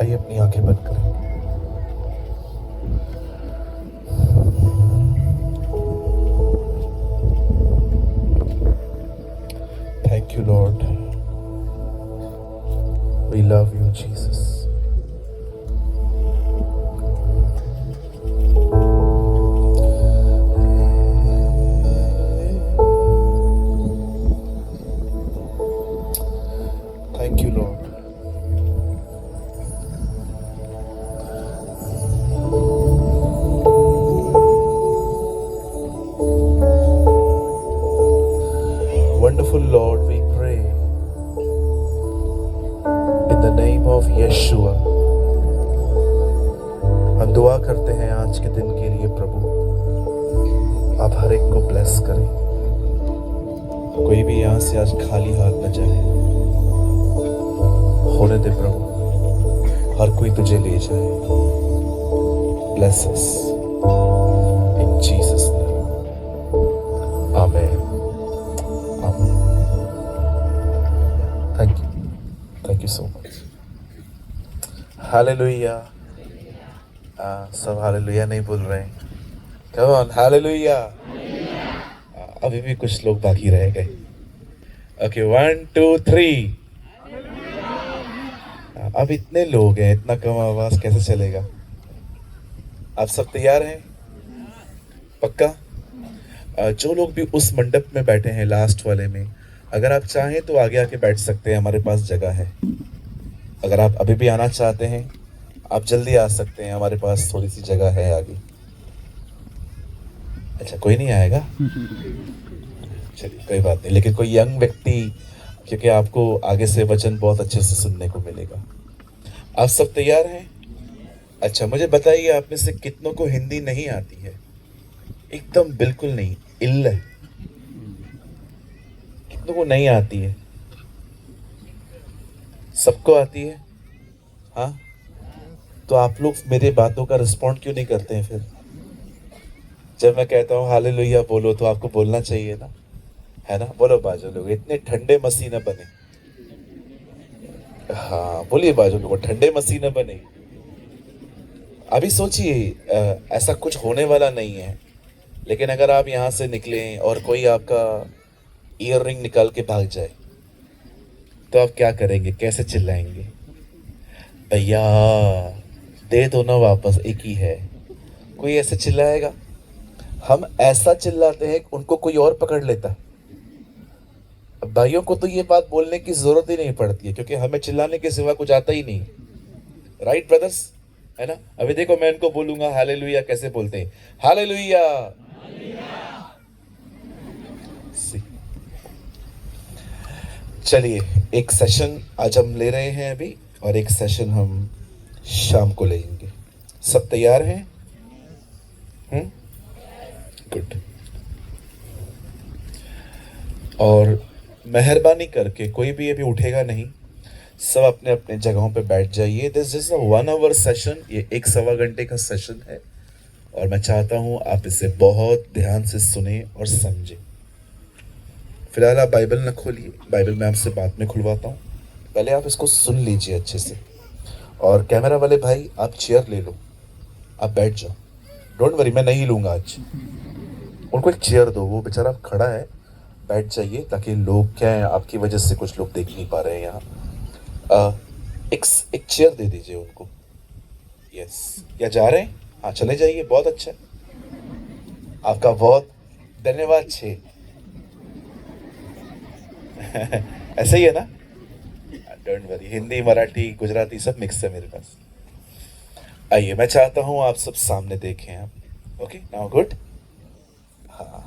आइए अपनी आंखें बंद करें। Thank you Lord, we love you Jesus. Thank you Lord. Wonderful Lord, we pray in the name of Yeshua। हम दुआ करते हैं आज के दिन के लिए प्रभु, आप हर एक को ब्लेस करें। कोई भी यहाँ से आज खाली हाथ न जाए, होने दे प्रभु, हर कोई तुझे ले जाए। Bless us in Jesus name, amen. Thank you so much. Hallelujah. सब हालेलुया नहीं बोल रहे हैं। Come on, hallelujah. अभी भी कुछ लोग बाकी रह गए। Okay, 1, 2, 3। अब इतने लोग हैं, इतना कम आवाज कैसे चलेगा? आप सब तैयार हैं? पक्का? जो लोग भी उस मंडप में बैठे हैं लास्ट वाले में, अगर आप चाहें तो आगे आके बैठ सकते हैं, हमारे पास जगह है। अगर आप अभी भी आना चाहते हैं, आप जल्दी आ सकते हैं, हमारे पास थोड़ी सी जगह है आगे। अच्छा, कोई नहीं आएगा? चलिए कोई बात नहीं, लेकिन कोई यंग व्यक्ति, क्योंकि आपको आगे से वचन बहुत अच्छे से सुनने को मिलेगा। आप सब तैयार हैं? अच्छा, मुझे बताइए, आप में से कितनों को हिंदी नहीं आती है? एकदम बिल्कुल नहीं, इल्ल है। कितनों को नहीं आती है? सबको आती है? हाँ, तो आप लोग मेरे बातों का रिस्पॉन्ड क्यों नहीं करते हैं फिर? जब मैं कहता हूँ हालेलुया बोलो, तो आपको बोलना चाहिए ना, है ना? बोलो बाजू लोग, इतने ठंडे मसीह न बने। हाँ बोलिए बाजू लोग, ठंडे मसीह न बने। अभी सोचिए, ऐसा कुछ होने वाला नहीं है, लेकिन अगर आप यहाँ से निकलें और कोई आपका ईयर रिंग निकाल के भाग जाए, तो आप क्या करेंगे? कैसे चिल्लाएंगे? भैया दे दो ना वापस, एक ही है। कोई ऐसे चिल्लाएगा? हम ऐसा चिल्लाते हैं, उनको कोई और पकड़ लेता है। भाइयों को तो ये बात बोलने की जरूरत ही नहीं पड़ती है, क्योंकि हमें चिल्लाने के सिवा कुछ आता ही नहीं। राइट ब्रदर्स, है ना? अभी देखो, मैं इनको बोलूंगा हालेलुया, कैसे बोलते हैं? हालेलुया। चलिए, एक सेशन आज हम ले रहे हैं अभी, और एक सेशन हम शाम को लेंगे। सब तैयार हैं? गुड। और मेहरबानी करके कोई भी अभी उठेगा नहीं, सब अपने अपने जगहों पे बैठ जाइए। This is a 1 hour session, ये 1-1.25 घंटे का सेशन है, और मैं चाहता हूँ आप इसे बहुत ध्यान से सुने और समझें। फिलहाल आप बाइबल न खोलिए, बाइबल मैं आपसे बाद में खुलवाता हूँ, पहले आप इसको सुन लीजिए अच्छे से। और कैमरा वाले भाई, आप चेयर ले लो, आप बैठ जाओ। डोंट वरी, मैं नहीं लूँगा आज। उनको एक चेयर दो, वो बेचारा खड़ा है, बैठ जाइए, ताकि लोग क्या है, आपकी वजह से कुछ लोग देख नहीं पा रहे हैं यहाँ। एक चेयर दे दीजिए उनको। यस, क्या जा रहे हैं? हाँ चले जाइए, बहुत अच्छा है, आपका बहुत धन्यवाद। ऐसे ही है ना? डोंट वरी, हिंदी मराठी गुजराती सब मिक्स है मेरे पास। आइए, मैं चाहता हूँ आप सब सामने देखें आप। Okay, now good. हाँ,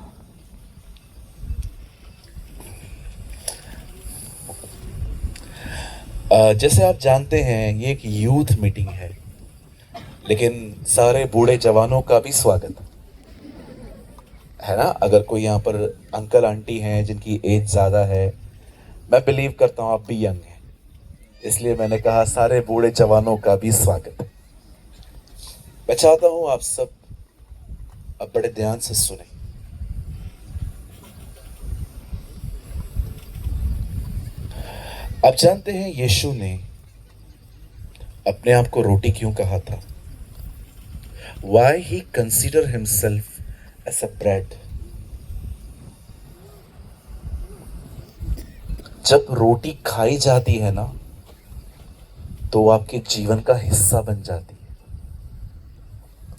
जैसे आप जानते हैं, ये एक यूथ मीटिंग है, लेकिन सारे बूढ़े जवानों का भी स्वागत है ना? अगर कोई यहाँ पर अंकल आंटी हैं जिनकी एज ज़्यादा है, मैं बिलीव करता हूँ आप भी यंग हैं, इसलिए मैंने कहा सारे बूढ़े जवानों का भी स्वागत है। मैं चाहता हूँ आप सब अब बड़े ध्यान से सुने। आप जानते हैं, यीशु ने अपने आप को रोटी क्यों कहा था? Why he consider himself as a bread? जब रोटी खाई जाती है ना, तो वो आपके जीवन का हिस्सा बन जाती है।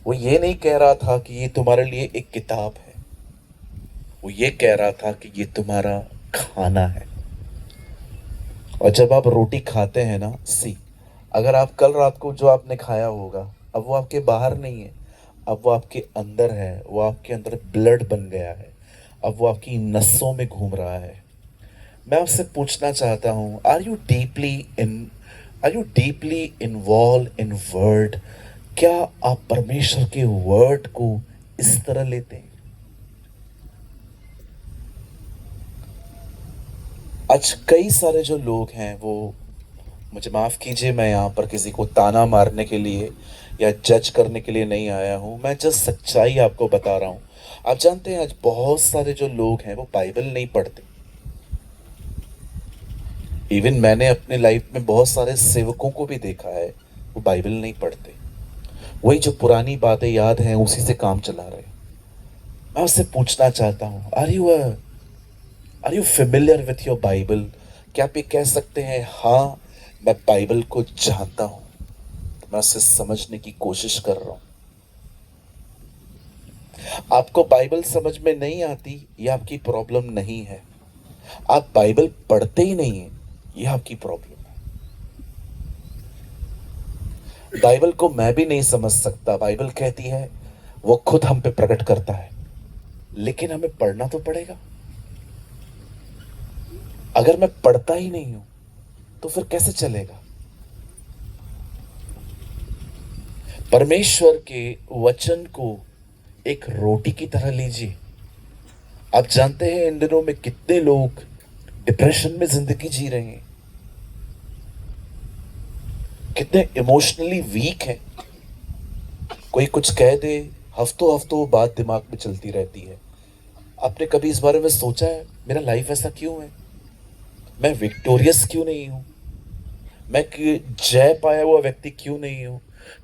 वो ये नहीं कह रहा था कि ये तुम्हारे लिए एक किताब है, वो ये कह रहा था कि ये तुम्हारा खाना है। और जब आप रोटी खाते हैं ना, अगर आप कल रात को जो आपने खाया होगा, अब वो आपके बाहर नहीं है, अब वो आपके अंदर है, वो आपके अंदर ब्लड बन गया है, अब वो आपकी नसों में घूम रहा है। मैं आपसे पूछना चाहता हूँ, are you deeply involved in word? क्या आप परमेश्वर के वर्ड को इस तरह लेते हैं? आज कई सारे जो लोग हैं, वो, मुझे माफ़ कीजिए, मैं यहाँ पर किसी को ताना मारने के लिए या जज करने के लिए नहीं आया हूँ, मैं जस्ट सच्चाई आपको बता रहा हूँ। आप जानते हैं आज बहुत सारे जो लोग हैं वो बाइबल नहीं पढ़ते। इवन मैंने अपने लाइफ में बहुत सारे सेवकों को भी देखा है, वो बाइबल नहीं पढ़ते, वही जो पुरानी बातें याद हैं उसी से काम चला रहे हैं। मैं उससे पूछना चाहता हूँ, are you familiar with your Bible? क्या आप ये कह सकते हैं, हाँ मैं बाइबल को जानता हूँ, मैं उसे समझने की कोशिश कर रहा हूँ? आपको बाइबल समझ में नहीं आती, ये आपकी प्रॉब्लम नहीं है। आप बाइबल पढ़ते ही नहीं है, ये आपकी प्रॉब्लम है। बाइबल को मैं भी नहीं समझ सकता। बाइबल कहती है वो खुद हम पे प्रकट करता है, लेकिन हमें पढ़ना तो पड़ेगा। अगर मैं पढ़ता ही नहीं हूं तो फिर कैसे चलेगा? परमेश्वर के वचन को एक रोटी की तरह लीजिए। आप जानते हैं इन दिनों में कितने लोग डिप्रेशन में जिंदगी जी रहे हैं, कितने इमोशनली वीक हैं। कोई कुछ कह दे, हफ्तों हफ्तों बात दिमाग में चलती रहती है। आपने कभी इस बारे में सोचा है, मेरा लाइफ ऐसा क्यों है? मैं विक्टोरियस क्यों नहीं हूं? मैं जय पाया हुआ व्यक्ति क्यों नहीं हूं?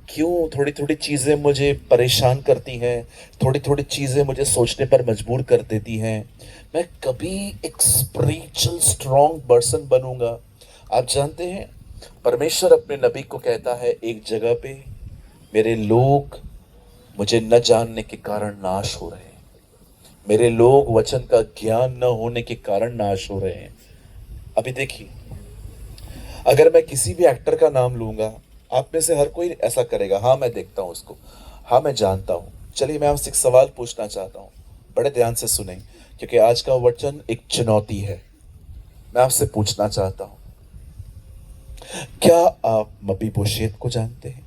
क्यों थोड़ी थोड़ी चीजें मुझे परेशान करती हैं, थोड़ी थोड़ी चीजें मुझे सोचने पर मजबूर कर देती हैं? मैं कभी एक स्पिरिचुअल स्ट्रॉन्ग पर्सन बनूंगा? आप जानते हैं परमेश्वर अपने नबी को कहता है एक जगह पे, मेरे लोग मुझे न जानने के कारण नाश हो रहे हैं, मेरे लोग वचन का ज्ञान न होने के कारण नाश हो रहे हैं। अभी देखिए, अगर मैं किसी भी एक्टर का नाम लूंगा, आप में से हर कोई ऐसा करेगा, हाँ मैं देखता हूं उसको, हाँ मैं जानता हूं। चलिए मैं आपसे एक सवाल पूछना चाहता हूं, बड़े ध्यान से सुने, क्योंकि आज का वचन एक चुनौती है। मैं आपसे पूछना चाहता हूं, क्या आप मपीबोशेत को जानते हैं?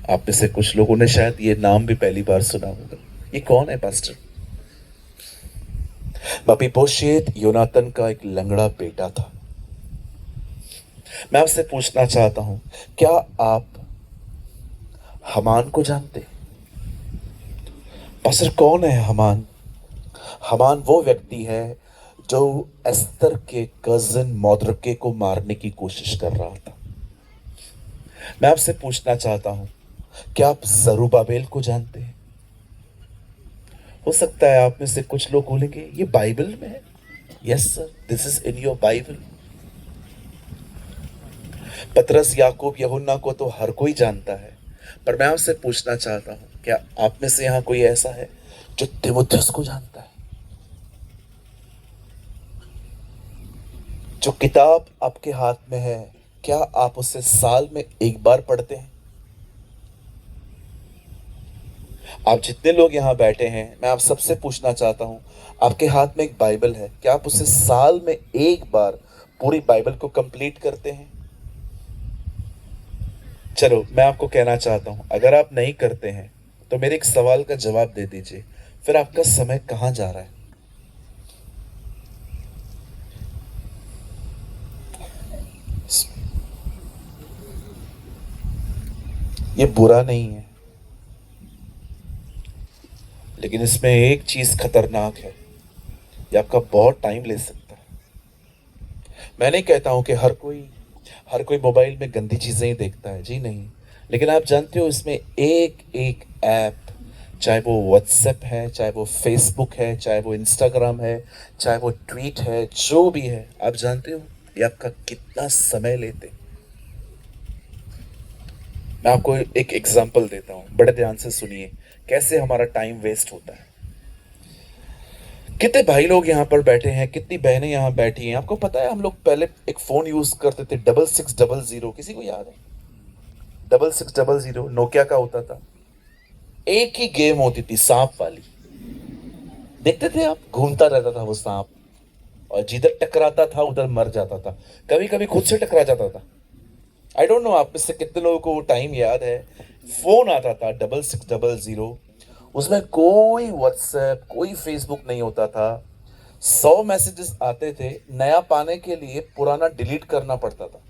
आप में से कुछ लोगों ने शायद ये नाम भी पहली बार सुना होगा। ये कौन है पास्टर? मपीबोशेत योनातन का एक लंगड़ा बेटा था। मैं आपसे पूछना चाहता हूं, क्या आप हमान को जानते? पास्टर कौन है हमान? हमान वो व्यक्ति है जो एस्तर के कजिन मोर्देकै को मारने की कोशिश कर रहा था। मैं आपसे पूछना चाहता हूं, क्या आप जरूबाबेल को जानते हैं? हो सकता है आप में से कुछ लोग बोलेंगे ये बाइबल में है। Yes sir, this is in your Bible. पतरस, याकूब, यूहन्ना को तो हर कोई जानता है, पर मैं आपसे पूछना चाहता हूं, क्या आप में से यहां कोई ऐसा है जो तीमुथियुस को जानता है? जो किताब आपके हाथ में है, क्या आप उसे साल में एक बार पढ़ते हैं? आप जितने लोग यहां बैठे हैं, मैं आप सबसे पूछना चाहता हूं, आपके हाथ में एक बाइबल है, क्या आप उसे साल में एक बार पूरी बाइबल को कंप्लीट करते हैं? चलो मैं आपको कहना चाहता हूं, अगर आप नहीं करते हैं तो मेरे एक सवाल का जवाब दे दीजिए, फिर आपका समय कहां जा रहा है? ये बुरा नहीं है, लेकिन इसमें एक चीज खतरनाक है, ये आपका बहुत टाइम ले सकता है। मैं नहीं कहता हूं कि हर कोई हर कोई मोबाइल में गंदी चीज़ें ही देखता है, जी नहीं। लेकिन आप जानते हो इसमें एक एक ऐप, चाहे वो व्हाट्सएप है, चाहे वो फेसबुक है, चाहे वो इंस्टाग्राम है, चाहे वो ट्वीट है, जो भी है, आप जानते हो ये आपका कितना समय लेते। मैं आपको एक एग्जांपल देता हूँ, बड़े ध्यान से सुनिए कैसे हमारा टाइम वेस्ट होता है। कितने भाई लोग यहाँ पर बैठे हैं, कितनी बहनें यहाँ बैठी हैं। आपको पता है हम लोग पहले एक फोन यूज करते थे 6600, किसी को याद है? 6600 नोकिया का होता था। एक ही गेम होती थी, सांप वाली। देखते थे आप, घूमता रहता था वो सांप, और जिधर टकराता था उधर मर जाता था, कभी कभी खुद से टकरा जाता था। आई डोंट नो आप में से कितने लोगों को वो टाइम याद है। फोन आता था 6600, उसमें कोई व्हाट्सएप कोई फेसबुक नहीं होता था। 100 मैसेजेस आते थे, नया पाने के लिए पुराना डिलीट करना पड़ता था।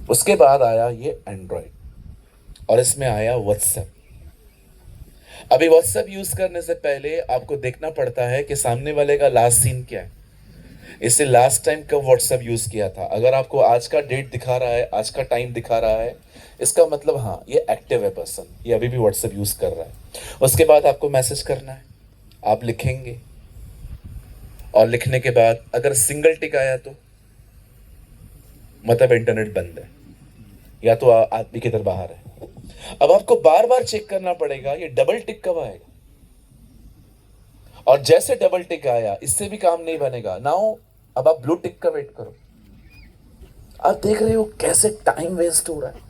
उसके बाद आया ये एंड्रॉयड, और इसमें आया व्हाट्सएप। अभी व्हाट्सएप यूज करने से पहले आपको देखना पड़ता है कि सामने वाले का लास्ट सीन क्या है, इससे लास्ट टाइम कब व्हाट्सएप यूज किया था। अगर आपको आज का डेट दिखा रहा है, आज का टाइम दिखा रहा है, इसका मतलब हाँ ये एक्टिव है पर्सन, ये अभी भी व्हाट्सएप यूज कर रहा है। उसके बाद आपको मैसेज करना है, आप लिखेंगे, और लिखने के बाद अगर सिंगल टिक आया तो मतलब इंटरनेट बंद है, या तो आदमी किधर बाहर है। अब आपको बार बार चेक करना पड़ेगा ये डबल टिक कब आएगा, और जैसे डबल टिक आया इससे भी काम नहीं बनेगा नाउ, अब आप ब्लू टिक का वेट करो। आप देख रहे हो कैसे टाइम वेस्ट हो रहा है।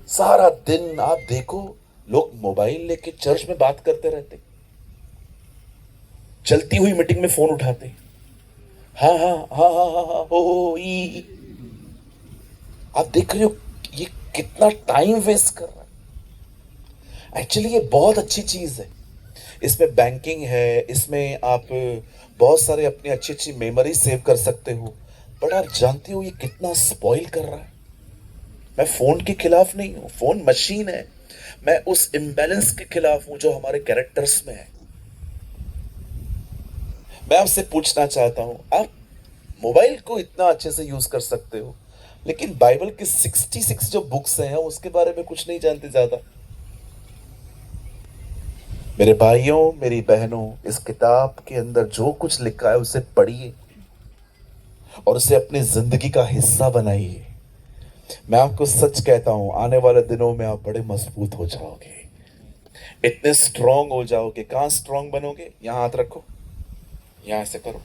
सारा दिन आप देखो, लोग मोबाइल लेके चर्च में बात करते रहते, चलती हुई मीटिंग में फोन उठाते, हाँ हाँ हाँ हाँ हाँ हाँ हो ई। आप देख रहे हो ये कितना टाइम वेस्ट कर रहा है। एक्चुअली ये बहुत अच्छी चीज है, इसमें बैंकिंग है, इसमें आप बहुत सारे अपनी अच्छी अच्छी मेमोरी सेव कर सकते हो। बट आप जानते हो ये कितना स्पॉइल कर रहा है। मैं फोन के खिलाफ नहीं हूं, फोन मशीन है। मैं उस इम्बैलेंस के खिलाफ हूं जो हमारे कैरेक्टर्स में है। मैं आपसे पूछना चाहता हूं, आप मोबाइल को इतना अच्छे से यूज कर सकते हो, लेकिन बाइबल के 66 जो बुक्स हैं उसके बारे में कुछ नहीं जानते ज्यादा। मेरे भाइयों मेरी बहनों, इस किताब के अंदर जो कुछ लिखा है उसे पढ़िए और उसे अपनी जिंदगी का हिस्सा बनाइए। मैं आपको सच कहता हूं, आने वाले दिनों में आप बड़े मजबूत हो जाओगे, इतने स्ट्रांग हो जाओगे। कहां स्ट्रांग बनोगे? यहां हाथ रखो, यहां से करो,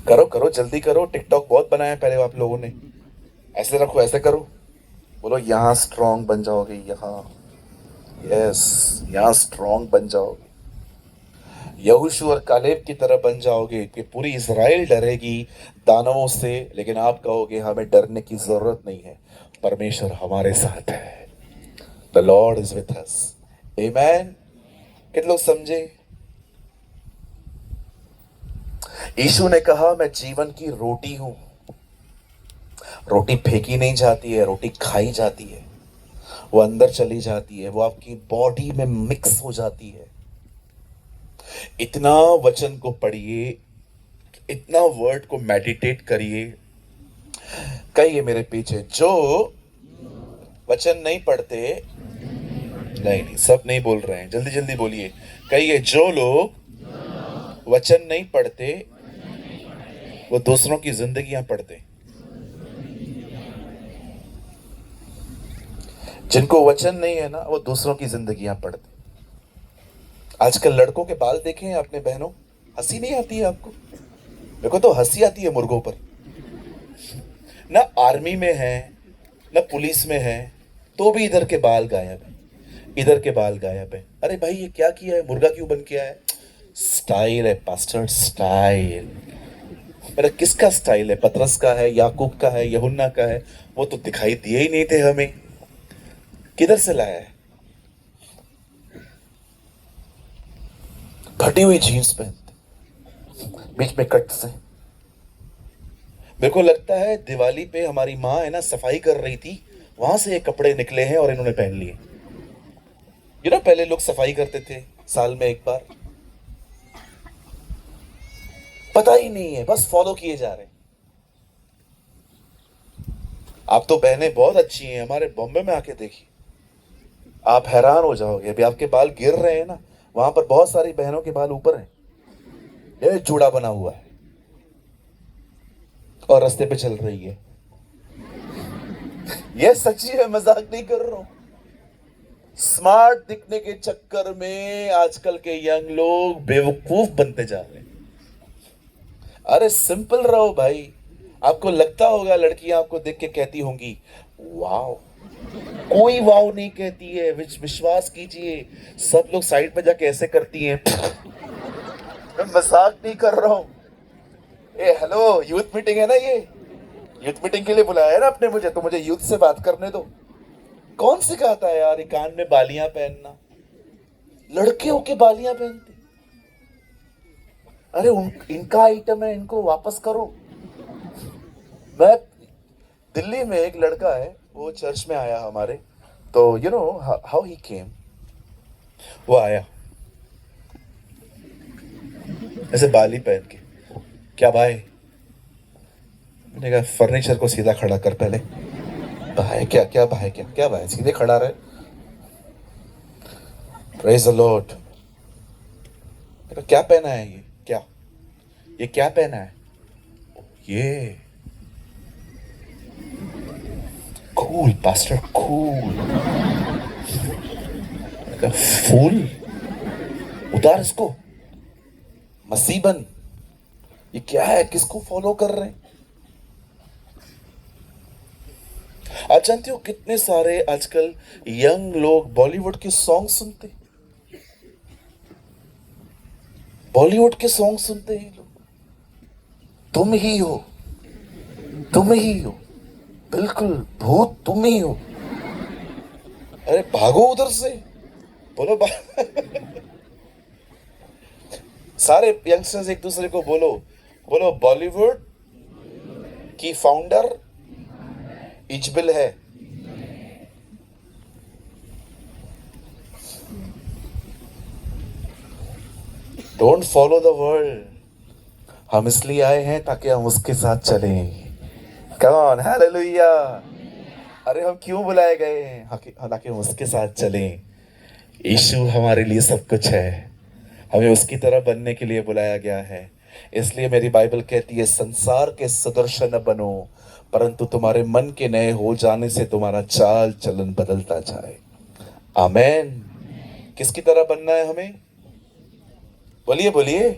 करो करो जल्दी करो। टिकटॉक बहुत बनाया पहले आप लोगों ने। ऐसे रखो, ऐसे करो, बोलो यहां स्ट्रांग बन जाओगे, यहां, यस, यहां स्ट्रांग बन जाओगे। यहोशू और कालेब की तरह बन जाओगे कि पूरी इज़राइल डरेगी दानवों से, लेकिन आप कहोगे हमें डरने की जरूरत नहीं है, परमेश्वर हमारे साथ है। The Lord is with us. Amen. कितने लोग समझे? यीशु ने कहा मैं जीवन की रोटी हूं। रोटी फेंकी नहीं जाती है, रोटी खाई जाती है, वो अंदर चली जाती है, वो आपकी बॉडी में मिक्स हो जाती है। इतना वचन को पढ़िए, इतना वर्ड को मेडिटेट करिए। कहिए मेरे पीछे, जो वचन नहीं पढ़ते, नहीं नहीं सब नहीं बोल रहे हैं, जल्दी जल्दी बोलिए। कहिए, जो लोग वचन नहीं पढ़ते वो दूसरों की जिंदगियां पढ़ते। जिनको वचन नहीं है ना, वो दूसरों की जिंदगियां पढ़ते। आजकल लड़कों के बाल देखे हैं आपने बहनों? हंसी नहीं आती है आपको? मेरे को तो हंसी आती है मुर्गों पर। ना आर्मी में है ना पुलिस में है, तो भी इधर के बाल गायब है, इधर के बाल गायब है। अरे भाई ये क्या किया है, मुर्गा क्यों बन किया है? स्टाइल है पास्टर, स्टाइल। मेरा किसका स्टाइल है? पतरस का है, याकूब का है, यूहन्ना का है? वो तो दिखाई दिए ही नहीं थे हमें, किधर से लाया है? फटी हुई जीन्स पहनते, बीच में कट से। मेरे को लगता है दिवाली पे हमारी माँ है ना सफाई कर रही थी, वहां से ये कपड़े निकले हैं और इन्होंने पहन लिए। पहले लोग सफाई करते थे साल में एक बार, पता ही नहीं है, बस फॉलो किए जा रहे हैं। आप तो बहनें बहुत अच्छी हैं, हमारे बॉम्बे में आके देखिए, आप हैरान हो जाओगे। अभी आपके बाल गिर रहे हैं ना, वहां पर बहुत सारी बहनों के बाल ऊपर हैं, ये जूड़ा बना हुआ है और रास्ते पे चल रही है। ये सच्ची है, मजाक नहीं कर रहा हूं। स्मार्ट दिखने के चक्कर में आजकल के यंग लोग बेवकूफ बनते जा रहे हैं। अरे सिंपल रहो भाई। आपको लगता होगा लड़कियां आपको देख के कहती होंगी वाओ, कोई वाओ नहीं कहती है, विश्वास कीजिए। सब लोग साइड पे जाके ऐसे करती हैं। मैं मजाक नहीं कर रहा हूं। ए हेलो, यूथ मीटिंग है ना ये, यूथ मीटिंग के लिए बुलाया है ना आपने मुझे, तो मुझे यूथ से बात करने दो। कौन सिखाता है यार ये कान में बालियां पहनना? लड़के होके बालियां पहनते? अरे इनका आइटम है, इनको वापस करो। मैं दिल्ली में एक लड़का है, वो चर्च में आया हमारे, तो यू नो हाउ ही केम। वो आया ऐसे बाली पहन के, क्या भाई? मैंने कहा फर्नीचर को सीधा खड़ा कर पहले। भाई क्या क्या भाई क्या क्या भाई, सीधे खड़ा रहे। Praise the Lord. क्या पहना है ये? क्या ये क्या पहना है? ये कूल पास्टर, कूल। फूल उतार इसको, मसीबन। ये क्या है? किसको फॉलो कर रहे हैं? आप जानते हो कितने सारे आजकल यंग लोग बॉलीवुड के सॉन्ग सुनते, बॉलीवुड के सॉन्ग सुनते हैं लोग। तुम ही हो, तुम ही हो, बिल्कुल भूत तुम ही हो। अरे भागो उधर से, बोलो सारे यंगस्टर्स एक दूसरे को बोलो, बोलो बॉलीवुड की फाउंडर इजबिल है। Don't follow the world. हम इसलिए आए हैं ताकि हम उसके साथ चलें। कम ऑन, हालेलुया। अरे हम क्यों बुलाए गए हैं? हालांकि हम उसके साथ चलें। यीशु हमारे लिए सब कुछ है, हमें उसकी तरह बनने के लिए बुलाया गया है। इसलिए मेरी बाइबल कहती है संसार के सदृश न बनो, परंतु तुम्हारे मन के नए हो जाने से तुम्हारा चाल चलन बदलता जाए। आमेन। किसकी तरह बनना है हमें? बोलिए बोलिए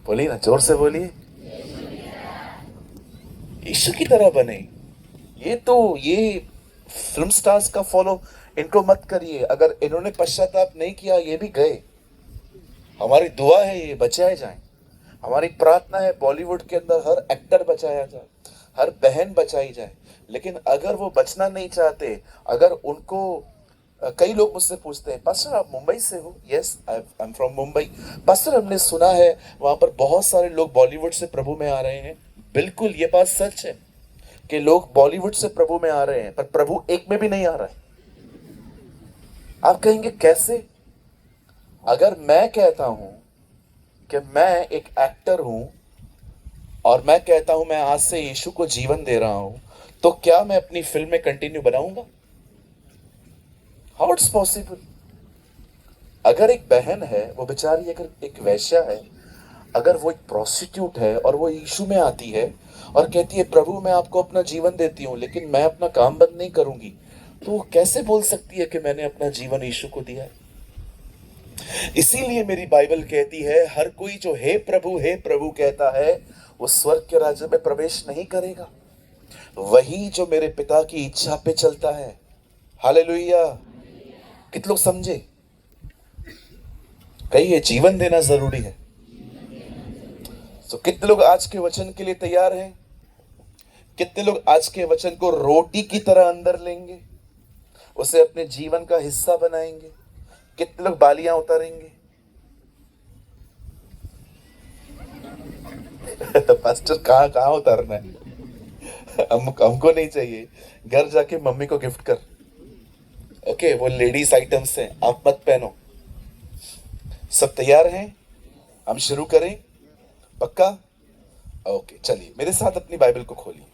बोलिए ना, जोर से बोलिए। यीशु की तरह बने। ये फिल्म स्टार्स का फॉलो इनको मत करिए। अगर इन्होंने पश्चाताप नहीं किया, ये भी गए। हमारी दुआ है ये बचाए जाएं। हमारी प्रार्थना है बॉलीवुड के अंदर हर एक्टर बचाया जाए, हर बहन बचाई जाए। लेकिन अगर वो बचना नहीं चाहते, अगर उनको कई लोग मुझसे पूछते हैं पास्टर आप मुंबई से हो? Yes, I am from Mumbai. Pastor हमने सुना है वहां पर बहुत सारे लोग बॉलीवुड से प्रभु में आ रहे हैं। बिल्कुल ये बात सच है कि लोग बॉलीवुड से प्रभु में आ रहे हैं, पर प्रभु एक में भी नहीं आ रहा है। आप कहेंगे कैसे? अगर मैं कहता हूं कि मैं एक एक्टर हूं और मैं कहता हूं मैं आज से यीशु को जीवन दे रहा हूं, तो क्या मैं अपनी फिल्म में कंटिन्यू बनाऊंगा? How it's possible? अगर एक बहन है, वो बेचारी अगर एक वैश्या है, अगर वो एक प्रोस्टिट्यूट है और वो यीशु में आती है और कहती है प्रभु मैं आपको अपना जीवन देती हूं लेकिन मैं अपना काम बंद नहीं करूंगी, तो वो कैसे बोल सकती है कि मैंने अपना जीवन यीशु को दिया है? इसीलिए मेरी बाइबल कहती है हर कोई जो हे प्रभु कहता है वो स्वर्ग के राज्य में प्रवेश नहीं करेगा। वही जो मेरे पिता की इच्छा पे चलता है। हालेलुया। कितने लोग समझे? कहिए जीवन देना जरूरी है। तो कितने लोग आज के वचन के लिए तैयार हैं? कितने लोग आज के वचन को रोटी की तरह अंदर लेंगे, उसे अपने जीवन का हिस्सा बनाएंगे? कितने लोग बालियां उतारेंगे? पास्टर कहाँ कहाँ उतारना है? हमको नहीं चाहिए, घर जाके मम्मी को गिफ्ट कर। ओके, वो लेडीज आइटम्स हैं, आप मत पहनो। सब तैयार हैं? हम शुरू करें? पक्का? ओके, चलिए मेरे साथ अपनी बाइबल को खोलिए।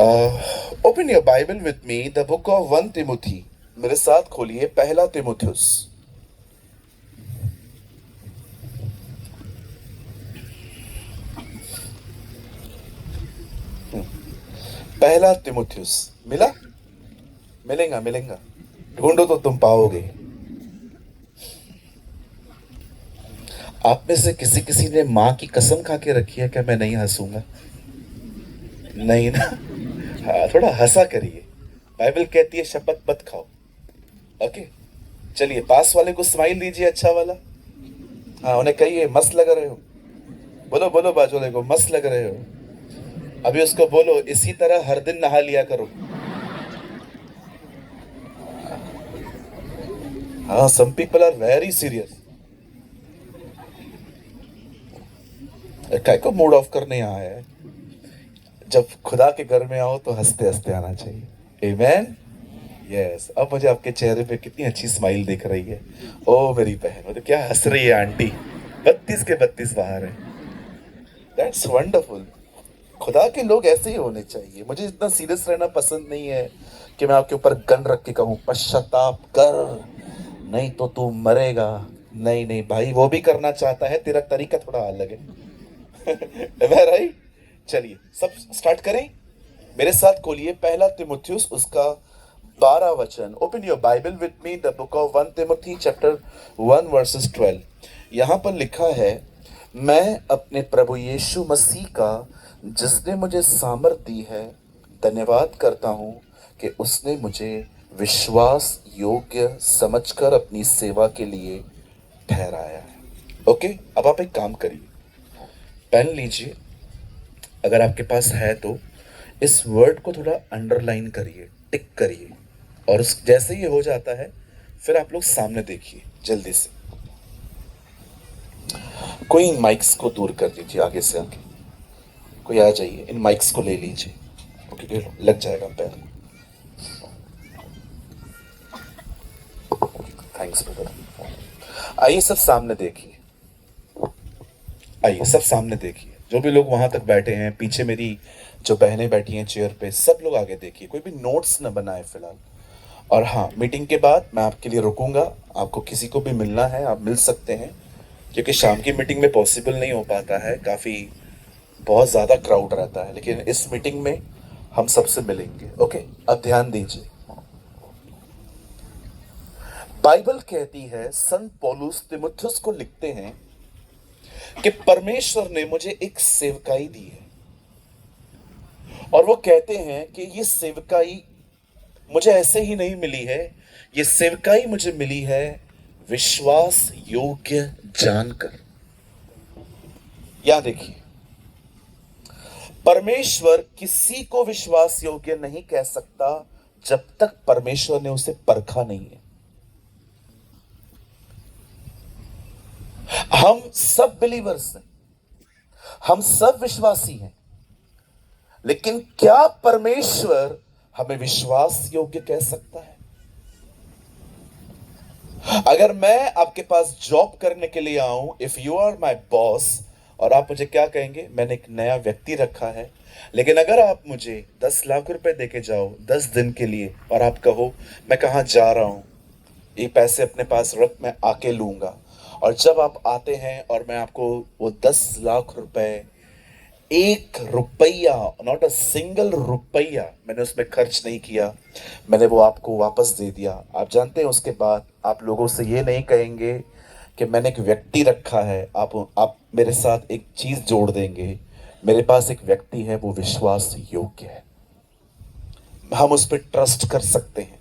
Open your Bible with me the book of 1 Timothy. मेरे साथ खोलिए पहला तिमोथियुस। पहला तिमोथियुस मिला? मिलेगा मिलेगा, ढूंढो तो तुम पाओगे। आप में से किसी किसी ने माँ की कसम खा के रखी है क्या मैं नहीं हंसूंगा? नहीं ना? हाँ, थोड़ा हंसा करिए। बाइबल कहती है शपथ मत खाओ। ओके, चलिए पास वाले को स्माइल दीजिए, अच्छा वाला। हाँ, उन्हें कहिए मस्त लग रहे हो। बोलो बोलो बाजू वाले को मस्त लग रहे हो। अभी उसको बोलो इसी तरह हर दिन नहा लिया करो। हाँ, some people are very serious. काय को मूड ऑफ करने आया है? जब खुदा के घर में आओ तो हंसते हंसते आना चाहिए। आमेन। यस, अब मुझे आपके चेहरे पे कितनी अच्छी स्माइल दिख रही है। ओ मेरी बहन, वो तो क्या हंस रही है आंटी। 32 के 32 बाहर है। That's wonderful. खुदा के लोग ऐसे ही होने चाहिए। मुझे इतना सीरियस रहना पसंद नहीं है कि मैं आपके ऊपर गन रख के कहूँ पश्चाताप कर, नहीं तो तू मरेगा। नहीं नहीं भाई, वो भी करना चाहता है, तेरा तरीका थोड़ा अलग है। राइट। चलिए सब स्टार्ट करें। मेरे साथ खोलिए पहला तिमुथियुस उसका 12 वचन। Open your Bible with me the book of 1 Timothy chapter 1 versus 12। यहां पर लिखा है, मैं अपने प्रभु यीशु मसीह का जिसने मुझे सामर्थ दी है धन्यवाद करता हूं कि उसने मुझे विश्वास योग्य समझकर अपनी सेवा के लिए ठहराया है। ओके, अब आप एक काम करिए, पेन लीजिए, अगर आपके पास है तो इस वर्ड को थोड़ा अंडरलाइन करिए, टिक करिए, और उस जैसे ही ये हो जाता है फिर आप लोग सामने देखिए जल्दी से। कोई इन माइक्स को दूर कर दीजिए, आगे से आगे कोई आ जाइए, इन माइक्स को ले लीजिए। ओके, ले लो, लग जाएगा पैर। Thanks brother. आइए सब सामने देखिए, आइए सब सामने देखिए। जो भी लोग वहां तक बैठे हैं, पीछे मेरी जो बहनें बैठी हैं चेयर पे, सब लोग आगे देखिए, कोई भी नोट्स न बनाए फिलहाल। और हाँ, मीटिंग के बाद मैं आपके लिए रुकूंगा। आपको किसी को भी मिलना है आप मिल सकते हैं, क्योंकि शाम की मीटिंग में पॉसिबल नहीं हो पाता है, काफ़ी बहुत ज़्यादा क्राउड रहता है, लेकिन इस मीटिंग में हम सबसे मिलेंगे। ओके, अब ध्यान दीजिए। बाइबल कहती है, संत पौलुस तिमुथियुस को लिखते हैं कि परमेश्वर ने मुझे एक सेवकाई दी है, और वो कहते हैं कि ये सेवकाई मुझे ऐसे ही नहीं मिली है, ये सेवकाई मुझे मिली है विश्वास योग्य जानकर। यहां देखिए, परमेश्वर किसी को विश्वास योग्य नहीं कह सकता जब तक परमेश्वर ने उसे परखा नहीं है। हम सब बिलीवर्स हैं, हम सब विश्वासी हैं, लेकिन क्या परमेश्वर हमें विश्वास योग्य कह सकता है? अगर मैं आपके पास जॉब करने के लिए आऊं, if you are my boss, और आप मुझे क्या कहेंगे, मैंने एक नया व्यक्ति रखा है, लेकिन अगर आप मुझे 10 लाख रुपए देके जाओ 10 दिन के लिए, और आप कहो मैं कहाँ जा रहा हूं, ये पैसे अपने पास रख, मैं आके लूंगा, और जब आप आते हैं और मैं आपको वो 10 लाख रुपए, 1 रुपया, नॉट अ सिंगल रुपया मैंने उसमें खर्च नहीं किया, मैंने वो आपको वापस दे दिया, आप जानते हैं उसके बाद आप लोगों से ये नहीं कहेंगे कि मैंने एक व्यक्ति रखा है, आप मेरे साथ एक चीज जोड़ देंगे, मेरे पास एक व्यक्ति है, वो विश्वास योग्य है, हम उस पर ट्रस्ट कर सकते हैं,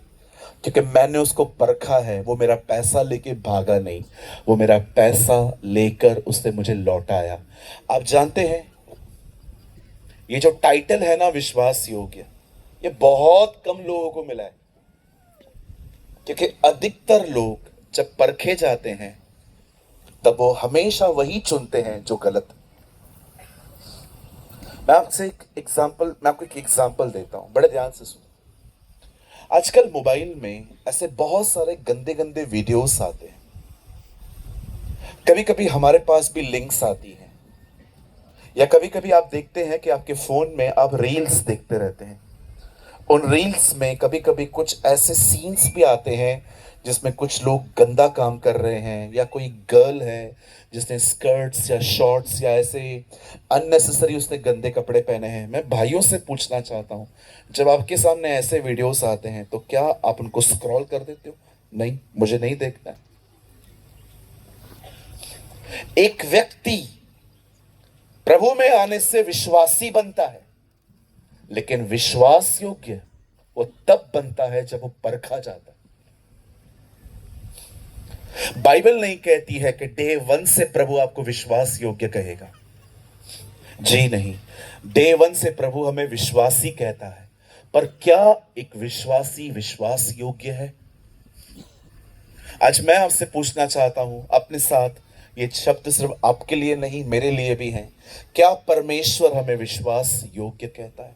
क्योंकि मैंने उसको परखा है, वो मेरा पैसा लेके भागा नहीं, वो मेरा पैसा लेकर उसने मुझे लौटाया। आप जानते हैं, ये जो टाइटल है ना विश्वास योग्य, ये बहुत कम लोगों को मिला है, क्योंकि अधिकतर लोग जब परखे जाते हैं तब वो हमेशा वही चुनते हैं जो गलत। मैं आपको एक एग्जांपल देता हूं, बड़े ध्यान से सुनो। आजकल मोबाइल में ऐसे बहुत सारे गंदे गंदे वीडियोस आते हैं, कभी कभी हमारे पास भी लिंक्स आती हैं, या कभी कभी आप देखते हैं कि आपके फोन में आप रील्स देखते रहते हैं, उन रील्स में कभी कभी कुछ ऐसे सीन्स भी आते हैं जिसमें कुछ लोग गंदा काम कर रहे हैं, या कोई गर्ल है जिसने स्कर्ट्स या शॉर्ट्स या ऐसे अननेसेसरी उसने गंदे कपड़े पहने हैं। मैं भाइयों से पूछना चाहता हूँ, जब आपके सामने ऐसे वीडियोस आते हैं तो क्या आप उनको स्क्रॉल कर देते हो? नहीं, मुझे नहीं देखना है। एक व्यक्ति प्रभु में आने से विश्वासी बनता है, लेकिन विश्वास योग्य वो तब बनता है जब वो परखा जाता है। बाइबल नहीं कहती है कि डे 1 से प्रभु आपको विश्वास योग्य कहेगा। जी नहीं, डे 1 से प्रभु हमें विश्वासी कहता है। पर क्या एक विश्वासी विश्वास योग्य है? आज मैं आपसे पूछना चाहता हूं, अपने साथ ये शब्द सिर्फ आपके लिए नहीं, मेरे लिए भी हैं। क्या परमेश्वर हमें विश्वास योग्य कहता है?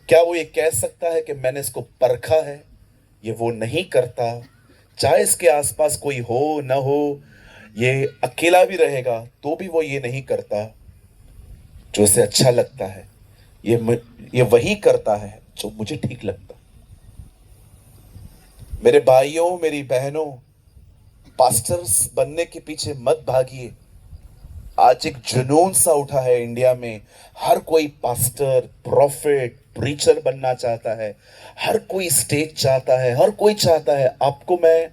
क्या वो ये कह सकता है कि मैंने इसको परखा है, ये वो नहीं करता, चाहे इसके आसपास कोई हो ना हो, ये अकेला भी रहेगा तो भी वो ये नहीं करता जो उसे अच्छा लगता है, ये वही करता है जो मुझे ठीक लगता। मेरे भाइयों, मेरी बहनों, पास्टर्स बनने के पीछे मत भागिए। आज एक जुनून सा उठा है इंडिया में, हर कोई पास्टर, प्रॉफिट, प्रीचर बनना चाहता है, हर कोई स्टेज चाहता है, हर कोई चाहता है। आपको मैं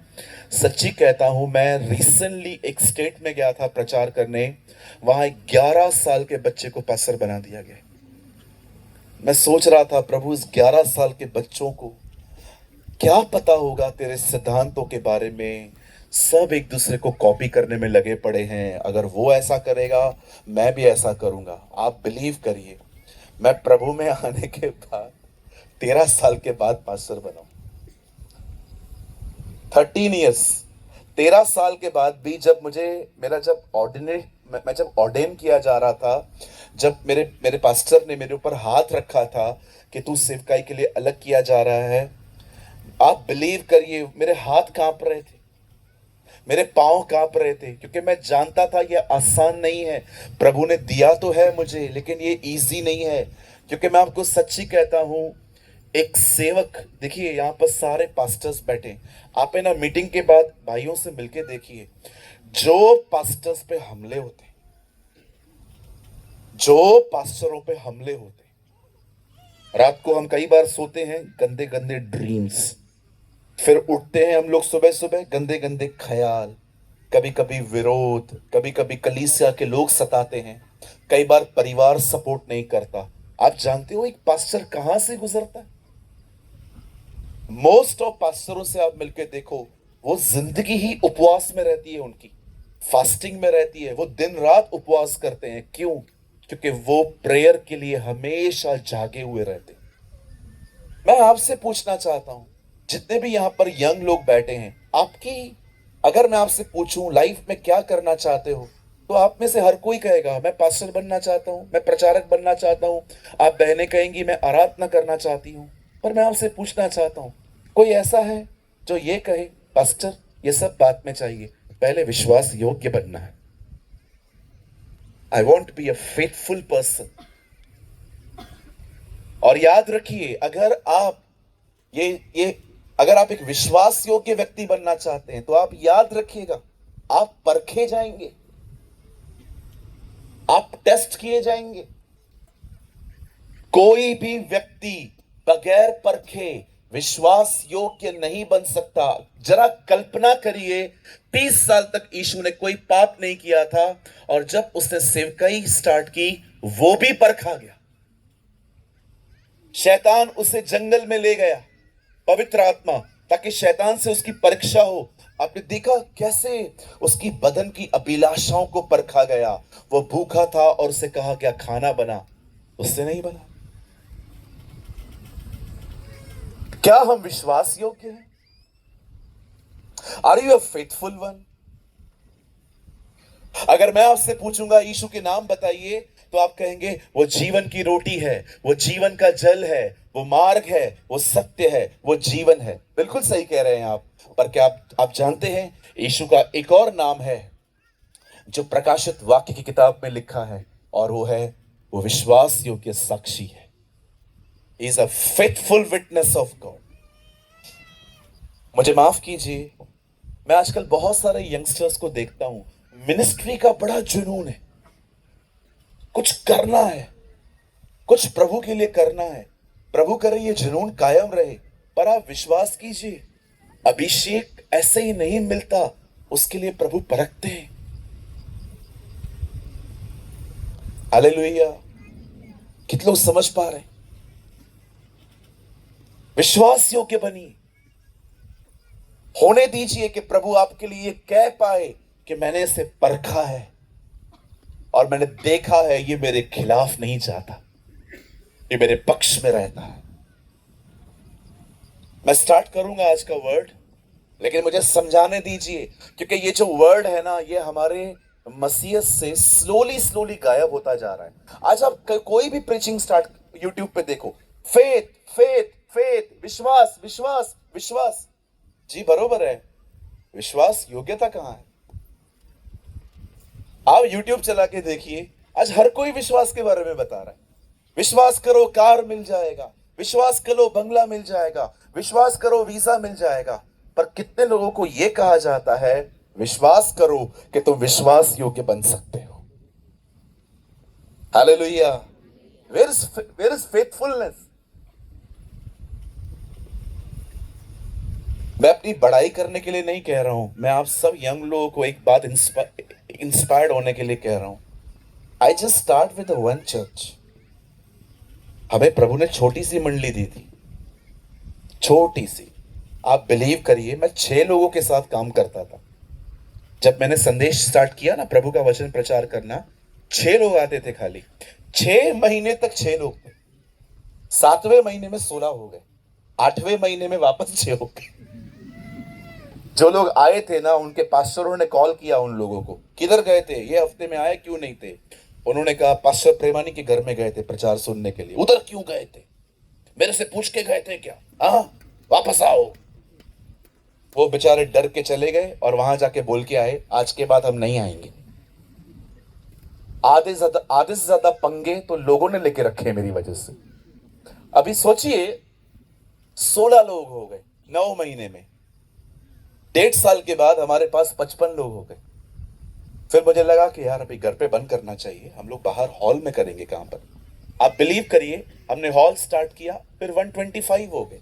सच्ची कहता हूं, मैं रिसेंटली एक स्टेट में गया था प्रचार करने, वहां 11 साल के बच्चे को पास्टर बना दिया गया। मैं सोच रहा था, प्रभु इस 11 साल के बच्चों को क्या पता होगा तेरे सिद्धांतों के बारे में। सब एक दूसरे को कॉपी करने में लगे पड़े हैं, अगर वो ऐसा करेगा मैं भी ऐसा करूंगा। आप बिलीव करिए, मैं प्रभु में आने के बाद 13 साल के बाद पास्टर बना। 13 ईयर्स, 13 साल के बाद भी जब मुझे मेरा जब ऑर्डिनेट मैं जब ऑर्डेन किया जा रहा था, जब मेरे पास्टर ने मेरे ऊपर हाथ रखा था कि तू सेवकाई के लिए अलग किया जा रहा है, आप बिलीव करिए मेरे हाथ कांप रहे थे, मेरे पांव कांप रहे थे, क्योंकि मैं जानता था ये आसान नहीं है। प्रभु ने दिया तो है मुझे, लेकिन ये इजी नहीं है। क्योंकि मैं आपको सच्ची कहता हूं, एक सेवक, देखिए यहां पर सारे पास्टर्स बैठे, आप है ना मीटिंग के बाद भाइयों से मिलके देखिए, जो पास्टर्स पे हमले होते, जो पास्टरों पे हमले होते, रात को हम कई बार सोते हैं गंदे गंदे ड्रीम्स, फिर उठते हैं हम लोग सुबह सुबह गंदे गंदे ख्याल, कभी कभी विरोध, कभी कभी कलीसिया के लोग सताते हैं, कई बार परिवार सपोर्ट नहीं करता। आप जानते हो एक पास्टर कहां से गुजरता है? मोस्ट ऑफ पास्टरों से आप मिलकर देखो, वो जिंदगी ही उपवास में रहती है, उनकी फास्टिंग में रहती है, वो दिन रात उपवास करते हैं। क्यों? क्योंकि वो प्रेयर के लिए हमेशा जागे हुए रहते हैं। मैं आपसे पूछना चाहता हूं, जितने भी यहां पर यंग लोग बैठे हैं, आपकी अगर मैं आपसे पूछूं लाइफ में क्या करना चाहते हो, तो आप में से हर कोई कहेगा मैं पास्टर बनना चाहता हूं, मैं प्रचारक बनना चाहता हूं। आप बहनें कहेंगी मैं आराधना करना चाहती हूं। पर मैं आपसे पूछना चाहता हूं, कोई ऐसा है जो ये कहे पास्टर ये सब बात में चाहिए, पहले विश्वास योग्य बनना है। I want be a faithful person. और याद रखिए, अगर आप एक विश्वास योग्य व्यक्ति बनना चाहते हैं, तो आप याद रखिएगा, आप परखे जाएंगे, आप टेस्ट किए जाएंगे। कोई भी व्यक्ति बगैर परखे विश्वास योग्य नहीं बन सकता। जरा कल्पना करिए, 30 साल तक यीशु ने कोई पाप नहीं किया था, और जब उसने सेवकाई स्टार्ट की वो भी परखा गया। शैतान उसे जंगल में ले गया, पवित्र आत्मा, ताकि शैतान से उसकी परीक्षा हो। आपने देखा कैसे उसकी बदन की अभिलाषाओं को परखा गया। वो भूखा था और उसे कहा गया खाना बना, उससे नहीं बना। क्या हम विश्वास योग्य हैं? Are you a faithful one? अगर मैं आपसे पूछूंगा यीशु के नाम बताइए, तो आप कहेंगे वो जीवन की रोटी है, वो जीवन का जल है, वो मार्ग है, वो सत्य है, वो जीवन है। बिल्कुल सही कह रहे हैं आप। पर क्या आप जानते हैं यीशु का एक और नाम है जो प्रकाशित वाक्य की किताब में लिखा है, और वो है वो विश्वास योग्य साक्षी है। He is a faithful witness of God. मुझे माफ कीजिए, मैं आजकल बहुत सारे यंगस्टर्स को देखता हूं, मिनिस्ट्री का बड़ा जुनून है, कुछ करना है, कुछ प्रभु के लिए करना है। प्रभु करे ये जुनून कायम रहे, पर आप विश्वास कीजिए, अभिषेक ऐसे ही नहीं मिलता, उसके लिए प्रभु परखते हैं। हालेलुया। कितने लोग समझ पा रहे हैं? विश्वास योग्य बनिए, होने दीजिए कि प्रभु आपके लिए कह पाए कि मैंने इसे परखा है और मैंने देखा है, ये मेरे खिलाफ नहीं जाता, ये मेरे पक्ष में रहता है। मैं स्टार्ट करूंगा आज का वर्ड, लेकिन मुझे समझाने दीजिए, क्योंकि ये जो वर्ड है ना, ये हमारे मसीहत से स्लोली स्लोली गायब होता जा रहा है। आज आप कोई भी प्रीचिंग स्टार्ट यूट्यूब पे देखो, फेथ फेथ फेथ, विश्वास विश्वास विश्वास। जी बरोबर है, विश्वास योग्यता कहां है? आप यूट्यूब चला के देखिए, आज हर कोई विश्वास के बारे में बता रहा है। विश्वास करो कार मिल जाएगा, विश्वास करो बंगला मिल जाएगा, विश्वास करो वीजा मिल जाएगा। पर कितने लोगों को यह कहा जाता है, विश्वास करो कि तुम विश्वास योग्य बन सकते हो? हालेलुया। Where is faithfulness? मैं अपनी बड़ाई करने के लिए नहीं कह रहा हूं, मैं आप सब यंग लोगों को एक बात इंस्पायर्ड होने के लिए कह रहा हूं। I just start with one church. हमें प्रभु ने छोटी सी मंडली दी थी, छोटी सी। आप बिलीव करिए, मैं 6 लोगों के साथ काम करता था। जब मैंने संदेश स्टार्ट किया ना, प्रभु का वचन प्रचार करना, 6 लोग आते थे खाली। 6 महीने तक 6 लोग थे। 7वें महीने में 16 हो गए, 8वें महीने में वापस 6 हो गए। जो लोग आए थे ना, उनके पास्टरों ने कॉल किया उन लोगों को, किधर गए थे, ये हफ्ते में आए क्यों नहीं थे? उन्होंने कहा पास्टर प्रेमानी के घर में गए थे प्रचार सुनने के लिए। उधर क्यों गए थे? मेरे से पूछ के गए थे क्या? हाँ, वापस आओ। वो बेचारे डर के चले गए और वहां जाके बोल के आए, आज के बाद हम नहीं आएंगे। आधे से ज्यादा पंगे तो लोगों ने लेके रखे मेरी वजह से। अभी सोचिए, 16 लोग हो गए 9 महीने में। 1.5 साल के बाद हमारे पास 55 लोग हो गए। फिर मुझे लगा कि यार अभी घर पे बंद करना चाहिए, हम लोग बाहर हॉल में करेंगे। कहां पर? आप बिलीव करिए, हमने हॉल स्टार्ट किया, फिर 125 हो गए।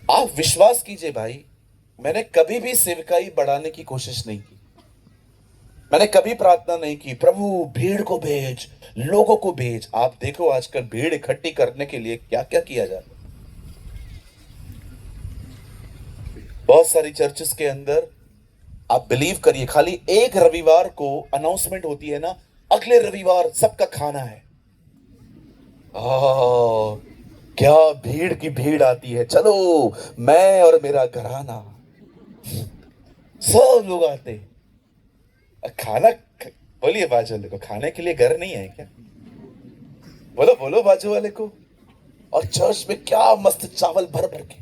आप विश्वास कीजिए भाई, मैंने कभी भी सेवकाई बढ़ाने की कोशिश नहीं की। मैंने कभी प्रार्थना नहीं की, प्रभु भीड़ को भेज, लोगों को भेज। आप देखो आजकल भीड़ इकट्ठी करने के लिए क्या क्या किया जाता है। बहुत सारी चर्चेस के अंदर आप बिलीव करिए, खाली एक रविवार को अनाउंसमेंट होती है ना, अगले रविवार सबका खाना है। क्या भीड़ की भीड़ आती है। चलो, मैं और मेरा घराना, सब लोग आते। खाना बोलिए बाजू वाले को, खाने के लिए घर नहीं है क्या? बोलो बोलो बाजू वाले को। और चर्च में क्या मस्त चावल भर भर के,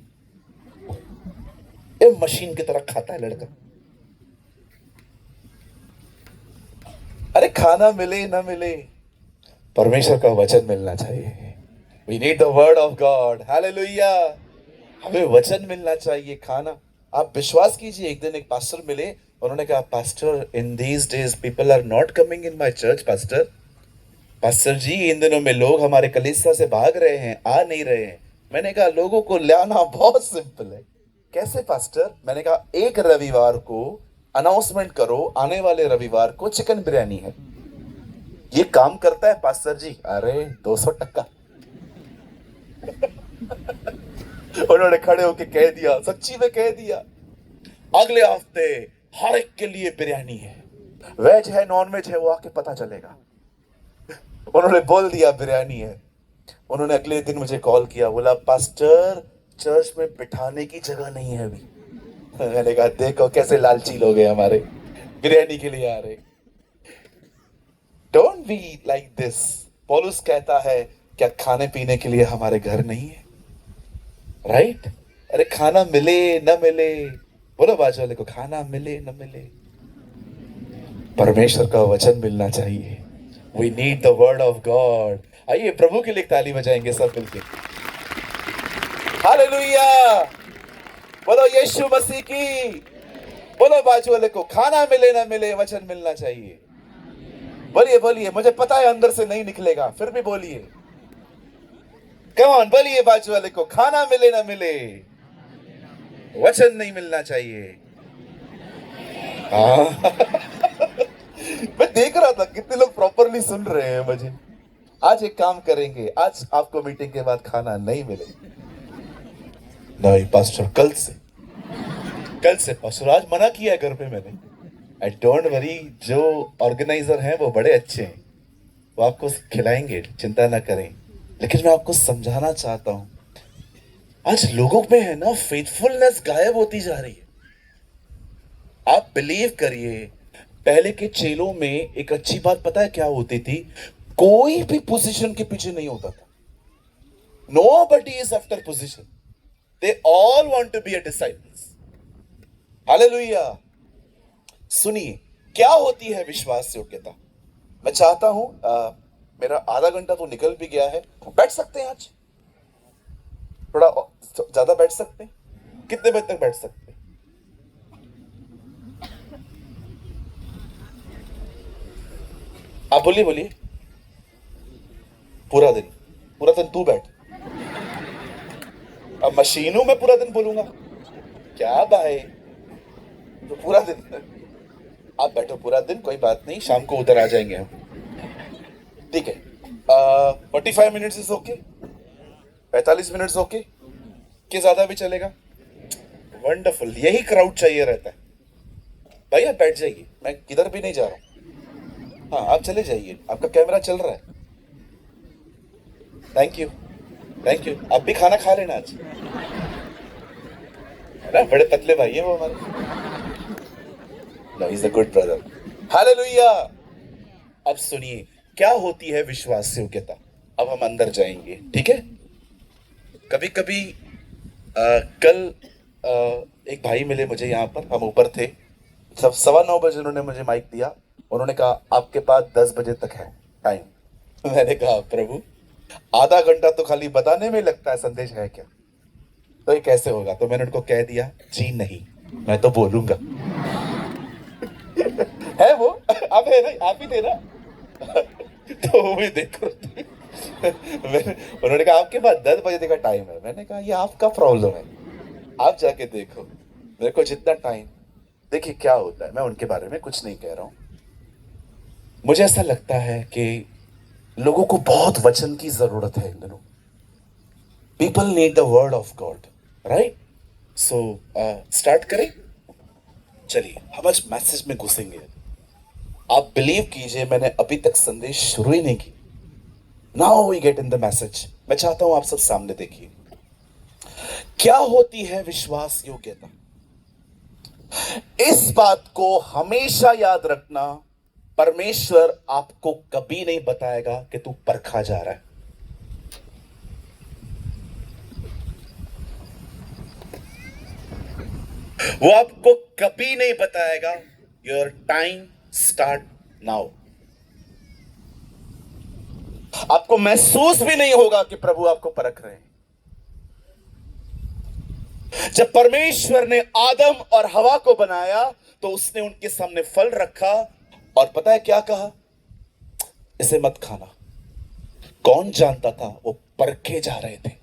एक मशीन की तरह खाता है लड़का। अरे खाना मिले ना मिले, परमेश्वर का वचन मिलना चाहिए। We need the word of God. Hallelujah. हमें वचन मिलना चाहिए, खाना। आप विश्वास कीजिए, एक दिन एक पास्टर मिले, उन्होंने कहा, pastor in these days people are not coming in my church. Pastor ji, इन दिनों में लोग हमारे कलीसिया से भाग रहे हैं, आ नहीं रहे हैं। मैंने कहा, लोगों को लाना बहुत सिंपल है। कैसे पास्टर? मैंने कहा, एक रविवार को अनाउंसमेंट करो, आने वाले रविवार को चिकन बिरयानी है। ये काम करता है पास्टर जी? अरे 200%। उन्होंने खड़े होके कह दिया, सच्ची में कह दिया, अगले हफ्ते हर एक के लिए बिरयानी है, वेज है नॉन वेज है, वो आके पता चलेगा। उन्होंने बोल दिया बिरयानी है। उन्होंने अगले दिन मुझे कॉल किया, बोला पास्टर चर्च में बिठाने की जगह नहीं है अभी। मैंने कहा, देखो कैसे लालची लोग हैं हमारे, बिरयानी के लिए आ रहे। Don't be like this. पौलुस कहता है, क्या खाने पीने के लिए हमारे घर नहीं है? राइट? अरे खाना मिले न मिले, बोलो बाजू वाले को, खाना मिले न मिले, परमेश्वर का वचन मिलना चाहिए। We need the word of God. आइए प्रभु के लिए एक ताली बजाएंगे सब मिलके। हालेलुया। बोलो यीशु मसीह की। बोलो बाजू वाले को, खाना मिले ना मिले वचन मिलना चाहिए। बोलिए बोलिए, मुझे पता है अंदर से नहीं निकलेगा, फिर भी बोलिए। कम ऑन, बोलिए बाजू वाले को, खाना मिले ना मिले वचन नहीं मिलना चाहिए। हाँ। मैं देख रहा था कितने लोग प्रॉपरली सुन रहे हैं मुझे। आज एक काम करेंगे, आज आपको मीटिंग के बाद खाना नहीं मिलेगा। नहीं पास्टर, कल से पास्टर, आज मना किया है घर पे मैंने। आई डोंट वरी, जो ऑर्गेनाइजर हैं वो बड़े अच्छे हैं, वो आपको खिलाएंगे, चिंता ना करें। लेकिन मैं आपको समझाना चाहता हूं, आज लोगों में है ना फेथफुलनेस गायब होती जा रही है। आप बिलीव करिए, पहले के चेलों में एक अच्छी बात पता है क्या होती थी? कोई भी पोजीशन के पीछे नहीं होता था। Nobody is after position, they all want to be a disciples. Hallelujah. सुनिए, क्या होती है विश्वास योग्यता? मैं चाहता हूं, मेरा आधा घंटा तो निकल भी गया है, बैठ सकते हैं आज? थोड़ा ज्यादा बैठ सकते हैं? कितने बजे तक बैठ सकते हैं? आप बोलिए बोलिए। पूरा दिन तू बैठ। अब मशीनों में पूरा दिन बोलूंगा क्या भाई? तो पूरा दिन आप बैठो, पूरा दिन, कोई बात नहीं, शाम को उधर आ जाएंगे हम, ठीक है? 45 minutes is okay, 45 minutes okay, कि ज्यादा भी चलेगा? वंडरफुल, यही क्राउड चाहिए रहता है। भाई आप बैठ जाइए, मैं किधर भी नहीं जा रहा हूँ। हाँ आप चले जाइए, आपका कैमरा चल रहा है। Thank you. आप भी खाना खा लेना आज, है ना? बड़े पतले भाई है वो हमारे। No, he's a good brother. Hallelujah. अब सुनिए, क्या होती है विश्वास योग्यता? अब हम अंदर जाएंगे, ठीक है? कभी कभी कल एक भाई मिले मुझे यहाँ पर, हम ऊपर थे, सब 9:15 बजे उन्होंने मुझे माइक दिया। उन्होंने कहा आपके पास 10 बजे तक है टाइम। मैंने कहा प्रभु, आधा घंटा तो खाली बताने में लगता है, संदेश है क्या? तो ये कैसे होगा? तो मैंने उनको कह दिया, जी नहीं, मैं तो बोलूंगा। है वो, आप है ना, आप ही थे ना? तो वो भी देखो। उन्होंने कहा आपके पास 10 बजे का टाइम है। मैंने कहा ये आपका प्रॉब्लम है, आप जाके देखो, मेरे को जितना टाइम। देखिए क्या होता है, मैं उनके बारे में कुछ नहीं कह रहा हूं। मुझे ऐसा लगता है कि लोगों को बहुत वचन की जरूरत है इन दिनों। People need the word of God, right? So start करें। चलिए हम आज मैसेज में घुसेंगे। आप बिलीव कीजिए, मैंने अभी तक संदेश शुरू ही नहीं की। Now we get in the message. मैं चाहता हूं आप सब सामने देखिए, क्या होती है विश्वास योग्यता। इस बात को हमेशा याद रखना, परमेश्वर आपको कभी नहीं बताएगा कि तू परखा जा रहा है। वो आपको कभी नहीं बताएगा योर टाइम स्टार्ट नाउ। आपको महसूस भी नहीं होगा कि प्रभु आपको परख रहे हैं। जब परमेश्वर ने आदम और हवा को बनाया तो उसने उनके सामने फल रखा और पता है क्या कहा? इसे मत खाना। कौन जानता था? वो परखे जा रहे थे।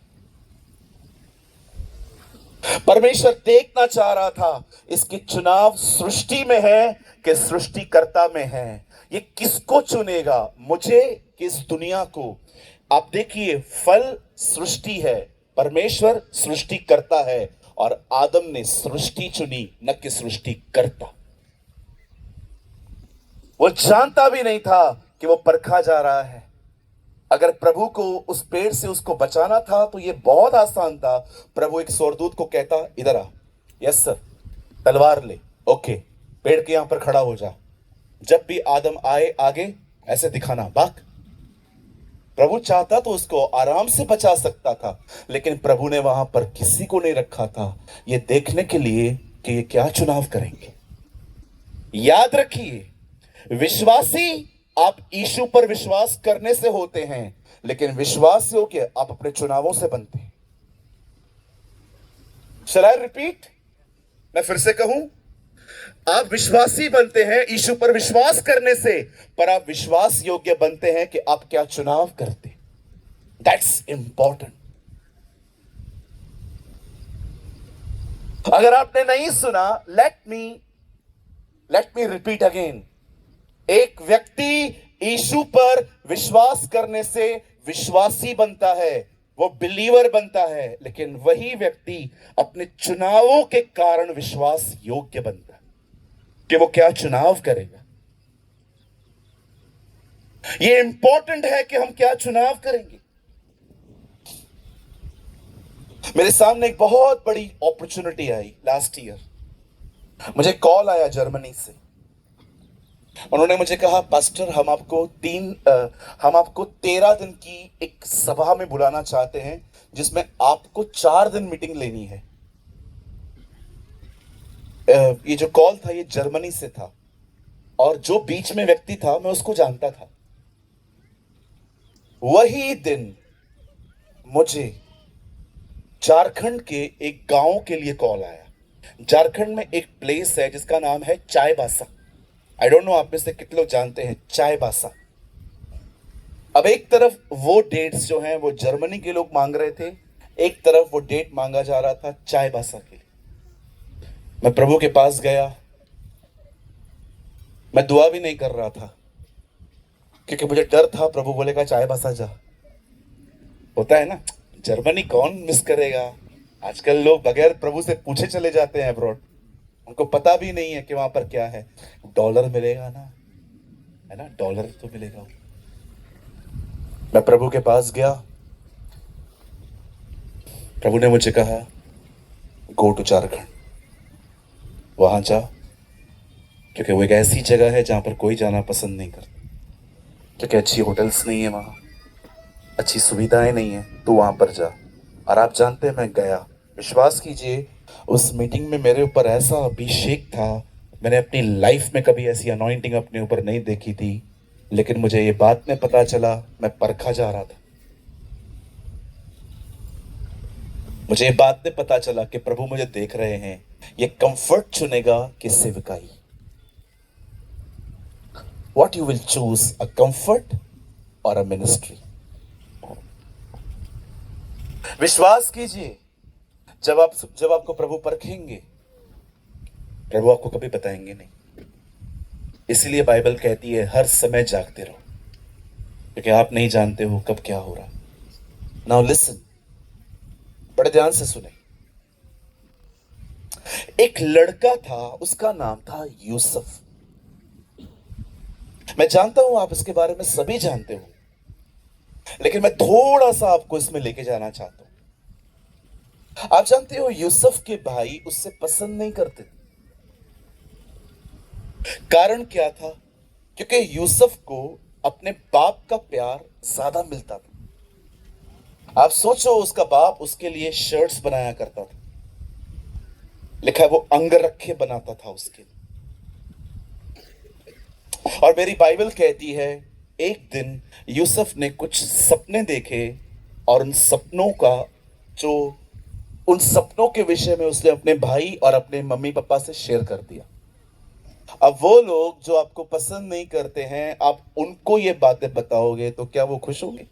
परमेश्वर देखना चाह रहा था इसकी चुनाव सृष्टि में है कि सृष्टिकर्ता में है। ये किसको चुनेगा, मुझे कि इस दुनिया को? आप देखिए, फल सृष्टि है, परमेश्वर सृष्टि करता है, और आदम ने सृष्टि चुनी, न कि सृष्टिकर्ता। वो जानता भी नहीं था कि वो परखा जा रहा है। अगर प्रभु को उस पेड़ से उसको बचाना था तो ये बहुत आसान था। प्रभु एक स्वर्गदूत को कहता, इधर आ। यस सर, तलवार ले। ओके, पेड़ के यहां पर खड़ा हो जा। जब भी आदम आए आगे ऐसे दिखाना, भाग। प्रभु चाहता तो उसको आराम से बचा सकता था, लेकिन प्रभु ने वहां पर किसी को नहीं रखा था, ये देखने के लिए कि ये क्या चुनाव करेंगे। याद रखिए, विश्वासी आप यीशु पर विश्वास करने से होते हैं, लेकिन विश्वास योग्य आप अपने चुनावों से बनते हैं। Shall I repeat? मैं फिर से कहूं, आप विश्वासी बनते हैं यीशु पर विश्वास करने से, पर आप विश्वास योग्य बनते हैं कि आप क्या चुनाव करते। That's important. अगर आपने नहीं सुना, लेट मी रिपीट अगेन। एक व्यक्ति यीशु पर विश्वास करने से विश्वासी बनता है, वो बिलीवर बनता है, लेकिन वही व्यक्ति अपने चुनावों के कारण विश्वास योग्य बनता है कि वो क्या चुनाव करेगा। ये इंपॉर्टेंट है कि हम क्या चुनाव करेंगे। मेरे सामने एक बहुत बड़ी अपॉर्चुनिटी आई लास्ट ईयर। मुझे कॉल आया जर्मनी से। उन्होंने मुझे कहा, पास्टर हम आपको 13 दिन की एक सभा में बुलाना चाहते हैं, जिसमें आपको 4 दिन मीटिंग लेनी है। ये जो कॉल था ये जर्मनी से था, और जो बीच में व्यक्ति था मैं उसको जानता था। वही दिन मुझे झारखंड के एक गांव के लिए कॉल आया। झारखंड में एक प्लेस है जिसका नाम है चाईबासा। आई डोंट नो आप में से कितने लोग जानते हैं चाईबासा। अब एक तरफ वो डेट्स जो हैं वो जर्मनी के लोग मांग रहे थे, एक तरफ वो डेट मांगा जा रहा था चाईबासा के लिए। मैं प्रभु के पास गया। मैं दुआ भी नहीं कर रहा था क्योंकि मुझे डर था प्रभु बोलेगा चाईबासा जा। होता है ना, जर्मनी कौन मिस करेगा। आजकल लोग बगैर प्रभु से पूछे चले जाते हैं अब्रॉड। उनको पता भी नहीं है कि वहां पर क्या है। डॉलर मिलेगा ना, है ना, डॉलर तो मिलेगा। मैं प्रभु के पास गया। प्रभु ने मुझे कहा, गो टू झारखंड, वहां जा, क्योंकि वो एक ऐसी जगह है जहां पर कोई जाना पसंद नहीं करता, क्योंकि अच्छी होटल्स नहीं है वहां, अच्छी सुविधाएं नहीं है। तो वहां पर जा। और आप जानते हैं मैं गया। विश्वास कीजिए, उस मीटिंग में मेरे ऊपर ऐसा अभिषेक था, मैंने अपनी लाइफ में कभी ऐसी अनॉइंटिंग अपने ऊपर नहीं देखी थी। लेकिन मुझे ये बात में पता चला, मैं परखा जा रहा था। मुझे ये बात में पता चला कि प्रभु मुझे देख रहे हैं। ये कंफर्ट चुनेगा कि सेवकाई। What you will choose, a comfort और अ मिनिस्ट्री। विश्वास कीजिए, जब आपको प्रभु परखेंगे, प्रभु आपको कभी बताएंगे नहीं। इसलिए बाइबल कहती है हर समय जागते रहो, क्योंकि आप नहीं जानते हो कब क्या हो रहा। नाउ लिसन, बड़े ध्यान से सुने। एक लड़का था, उसका नाम था यूसुफ। मैं जानता हूं आप इसके बारे में सभी जानते हो, लेकिन मैं थोड़ा सा आपको इसमें लेके जाना चाहता हूं। आप जानते हो यूसुफ के भाई उससे पसंद नहीं करते। कारण क्या था? क्योंकि यूसुफ को अपने बाप का प्यार ज्यादा मिलता था। आप सोचो, उसका बाप उसके लिए शर्ट्स बनाया करता था, लिखा है वो अंगरखे बनाता था उसके। और मेरी बाइबल कहती है एक दिन यूसुफ ने कुछ सपने देखे, और उन सपनों के विषय में उसने अपने भाई और अपने मम्मी पापा से शेयर कर दिया। अब वो लोग जो आपको पसंद नहीं करते हैं, आप उनको ये बातें बताओगे तो क्या वो खुश होंगे?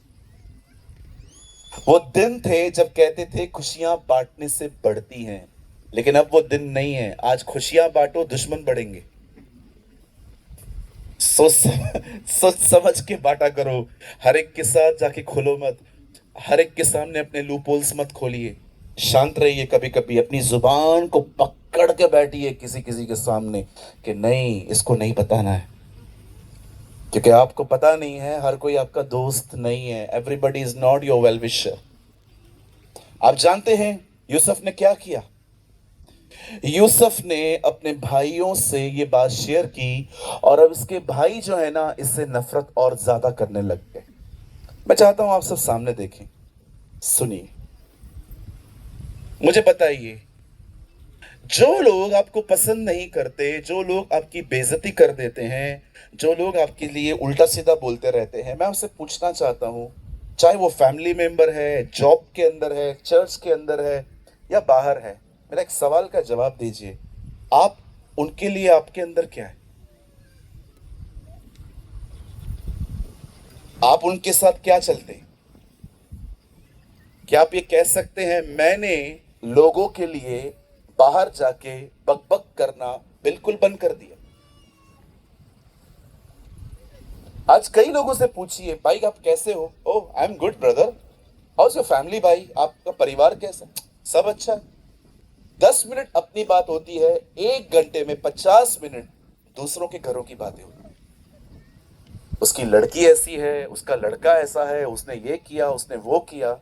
वो दिन थे जब कहते थे खुशियां बांटने से बढ़ती हैं, लेकिन अब वो दिन नहीं है। आज खुशियां बांटो, दुश्मन बढ़ेंगे। सोच समझ के बांटा करो। हर एक के साथ जाके खुलो मत, हर एक के सामने अपने लूपहोल्स मत खोलिए। शांत रहिए। कभी कभी अपनी जुबान को पकड़ के बैठिए किसी किसी के सामने कि नहीं, इसको नहीं बताना है, क्योंकि आपको पता नहीं है, हर कोई आपका दोस्त नहीं है। Everybody is not your well wisher. आप जानते हैं यूसुफ ने क्या किया? यूसुफ ने अपने भाइयों से ये बात शेयर की, और अब इसके भाई जो है ना, इससे नफरत और ज्यादा करने लग गए। मैं चाहता हूं आप सब सामने देखें, सुनिए, मुझे बताइए, जो लोग आपको पसंद नहीं करते, जो लोग आपकी बेइज्जती कर देते हैं, जो लोग आपके लिए उल्टा सीधा बोलते रहते हैं, मैं आपसे पूछना चाहता हूँ, चाहे वो फैमिली मेंबर है, जॉब के अंदर है, चर्च के अंदर है या बाहर है, मेरा एक सवाल का जवाब दीजिए। आप उनके लिए आपके अंदर क्या है? आप उनके साथ क्या चलते हैं? क्या आप ये कह सकते हैं मैंने लोगों के लिए बाहर जाके बकबक करना बिल्कुल बंद कर दिया? आज कई लोगों से पूछिए, भाई आप कैसे हो? Oh I am good brother. How's your family? भाई आपका परिवार कैसा? सब अच्छा है। 10 मिनट अपनी बात होती है, 1 घंटे में 50 मिनट दूसरों के घरों की बातें होती है। उसकी लड़की ऐसी है, उसका लड़का ऐसा है, उसने ये किया, उसने वो किया।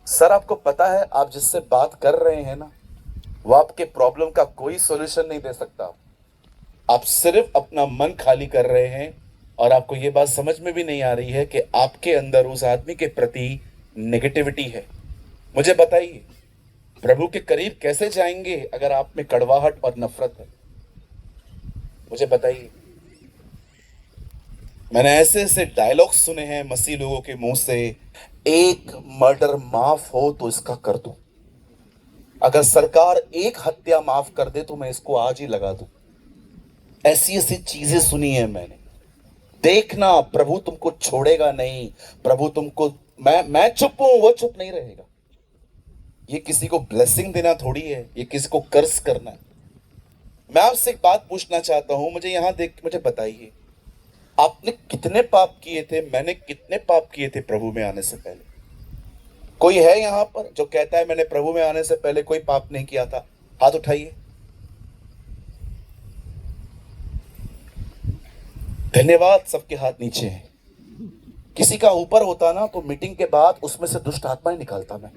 सर आपको पता है आप जिससे बात कर रहे हैं ना, वो आपके प्रॉब्लम का कोई सॉल्यूशन नहीं दे सकता। आप सिर्फ अपना मन खाली कर रहे हैं और आपको ये बात समझ में भी नहीं आ रही है कि आपके अंदर उस आदमी के प्रति नेगेटिविटी है। मुझे बताइए, प्रभु के करीब कैसे जाएंगे अगर आप में कड़वाहट और नफरत है? मुझे बताइए। मैंने ऐसे ऐसे डायलॉग सुने हैं मसीह लोगों के मुंह से, एक मर्डर माफ हो तो इसका कर दूं, अगर सरकार एक हत्या माफ कर दे तो मैं इसको आज ही लगा दूं। ऐसी ऐसी चीजें सुनी है मैंने। देखना, प्रभु तुमको छोड़ेगा नहीं। प्रभु तुमको, मैं चुप हूं, वो चुप नहीं रहेगा। ये किसी को ब्लेसिंग देना थोड़ी है, ये किसी को कर्ज करना है। मैं आपसे एक बात पूछना चाहता हूं, मुझे यहां देख मुझे बताइए, आपने कितने पाप किए थे, मैंने कितने पाप किए थे प्रभु में आने से पहले? कोई है यहां पर जो कहता है मैंने प्रभु में आने से पहले कोई पाप नहीं किया था? हाथ उठाइए। धन्यवाद, सबके हाथ नीचे हैं। किसी का ऊपर होता ना तो मीटिंग के बाद उसमें से दुष्ट आत्माएं निकालता मैं।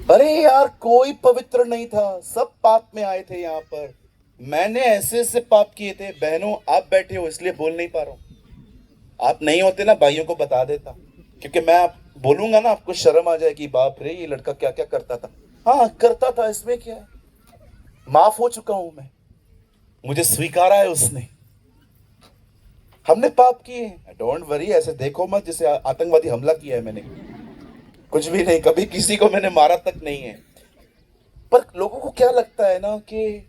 अरे यार, कोई पवित्र नहीं था, सब पाप में आए थे यहां पर। मैंने ऐसे ऐसे पाप किए थे। बहनों आप बैठे हो इसलिए बोल नहीं पा रहा हूं। आप नहीं होते ना, भाइयों को बता देता, क्योंकि मैं आप बोलूंगा ना आपको शर्म आ जाएगी, बाप रे ये लड़का क्या क्या करता था। हाँ करता था, इसमें क्या है? माफ हो चुका हूं मैं, मुझे स्वीकारा है उसने। हमने पाप किए, डोंट वरी। ऐसे देखो मत जैसे आतंकवादी हमला किया है मैंने। कुछ भी नहीं, कभी किसी को मैंने मारा तक नहीं है। पर लोगों को क्या लगता है ना कि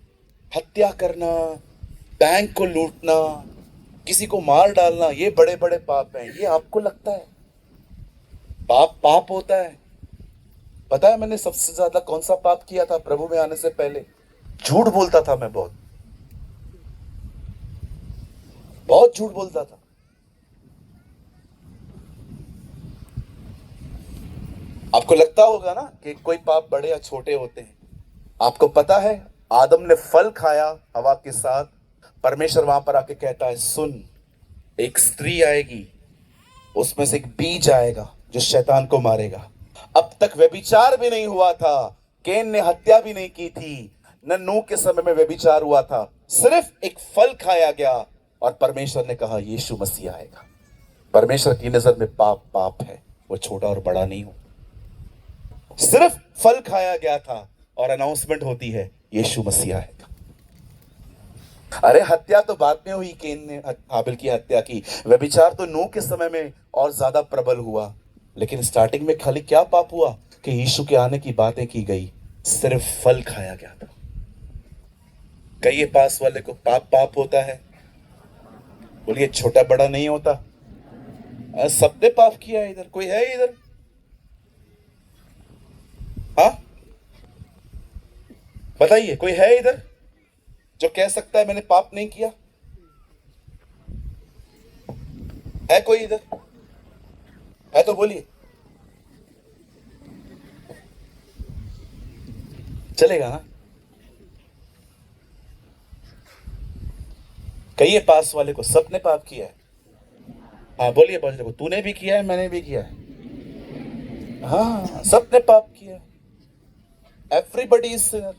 हत्या करना, बैंक को लूटना, किसी को मार डालना, ये बड़े बड़े पाप हैं। ये आपको लगता है पाप पाप होता है? पता है मैंने सबसे ज्यादा कौन सा पाप किया था प्रभु में आने से पहले? झूठ बोलता था मैं, बहुत बहुत झूठ बोलता था। आपको लगता होगा ना कि कोई पाप बड़े या छोटे होते हैं। आपको पता है आदम ने फल खाया हवा के साथ, परमेश्वर वहां पर आके कहता है सुन, एक स्त्री आएगी, उसमें से एक बीज आएगा जो शैतान को मारेगा। अब तक व्यभिचार भी नहीं हुआ था, केन ने हत्या भी नहीं की थी, न नूह के समय में व्यभिचार हुआ था। सिर्फ एक फल खाया गया और परमेश्वर ने कहा यीशु मसीह आएगा। परमेश्वर की नजर में पाप पाप है, वो छोटा और बड़ा नहीं हो। सिर्फ फल खाया गया था और अनाउंसमेंट होती है यीशु मसीह आएगा। अरे हत्या तो बाद में हुई, केन ने हाबिल की हत्या की। व्यभिचार तो नूह के समय में और ज्यादा प्रबल हुआ, लेकिन स्टार्टिंग में खाली क्या पाप हुआ कि यीशु के आने की बातें की गई, सिर्फ फल खाया गया था। कहिए पास वाले को, पाप पाप होता है। बोलिए छोटा बड़ा नहीं होता। सबने पाप किया है। इधर कोई है? इधर हाँ बताइए, कोई है इधर जो कह सकता है मैंने पाप नहीं किया? है कोई इधर? है तो बोलिए, चलेगा ना? कहिए पास वाले को, सबने पाप किया है। हाँ बोलिए पास वाले को, तूने भी किया है, मैंने भी किया है। हाँ सबने पाप किया है। Everybody is Sinner.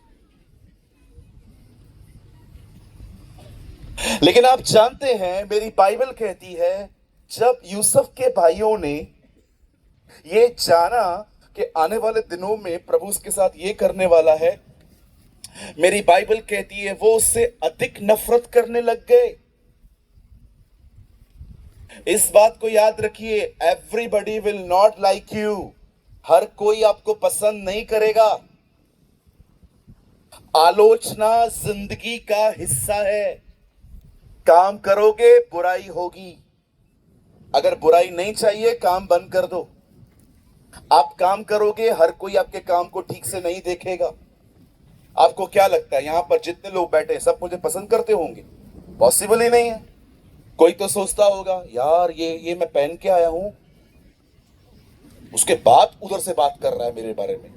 लेकिन आप जानते हैं मेरी बाइबल कहती है जब यूसुफ के भाइयों ने ये जाना कि आने वाले दिनों में प्रभु उसके साथ ये करने वाला है। मेरी बाइबल कहती है वो उससे अधिक नफरत करने लग गए। इस बात को याद रखिए, everybody will not like you. हर कोई आपको पसंद नहीं करेगा। आलोचना जिंदगी का हिस्सा है। काम करोगे बुराई होगी। अगर बुराई नहीं चाहिए काम बंद कर दो। आप काम करोगे, हर कोई आपके काम को ठीक से नहीं देखेगा। आपको क्या लगता है यहां पर जितने लोग बैठे हैं सब मुझे पसंद करते होंगे? पॉसिबल ही नहीं है। कोई तो सोचता होगा यार ये मैं पहन के आया हूं, उसके बाद उधर से बात कर रहा है मेरे बारे में।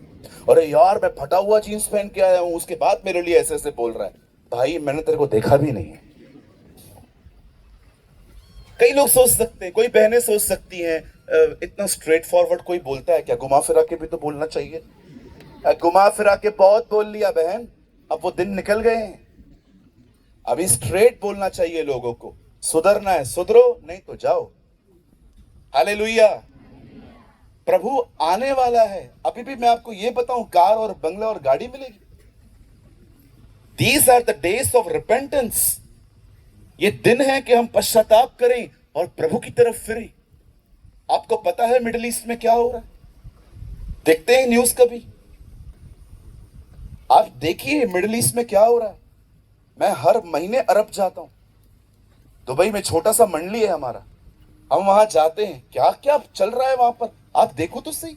अरे यार मैं फटा हुआ जीन्स पहन के आया हूं, उसके बाद मेरे लिए ऐसे ऐसे बोल रहा है। भाई मैंने तेरे को देखा भी नहीं है। कई लोग सोच सकते हैं, कोई बहनें सोच सकती हैं इतना स्ट्रेट फॉरवर्ड कोई बोलता है क्या? घुमा फिरा के भी तो बोलना चाहिए। घुमा फिरा के बहुत बोल लिया बहन, अब वो दिन निकल गए हैं। अभी स्ट्रेट बोलना चाहिए लोगों को। सुधरना है सुधरो, नहीं तो जाओ। हालेलुया। प्रभु आने वाला है। अभी भी मैं आपको यह बताऊं, कार और बंगला और गाड़ी मिलेगी। These are the days of repentance। ये दिन है कि हम पश्चाताप करें और प्रभु की तरफ फिरें। आपको पता है मिडिल ईस्ट में क्या हो रहा है? देखते हैं न्यूज कभी? आप देखिए मिडिल ईस्ट में क्या हो रहा है। मैं हर महीने अरब जाता हूं। दुबई में छोटा सा मंडली है हमारा, हम वहां जाते हैं। क्या क्या चल रहा है वहां पर, आप देखो तो सही।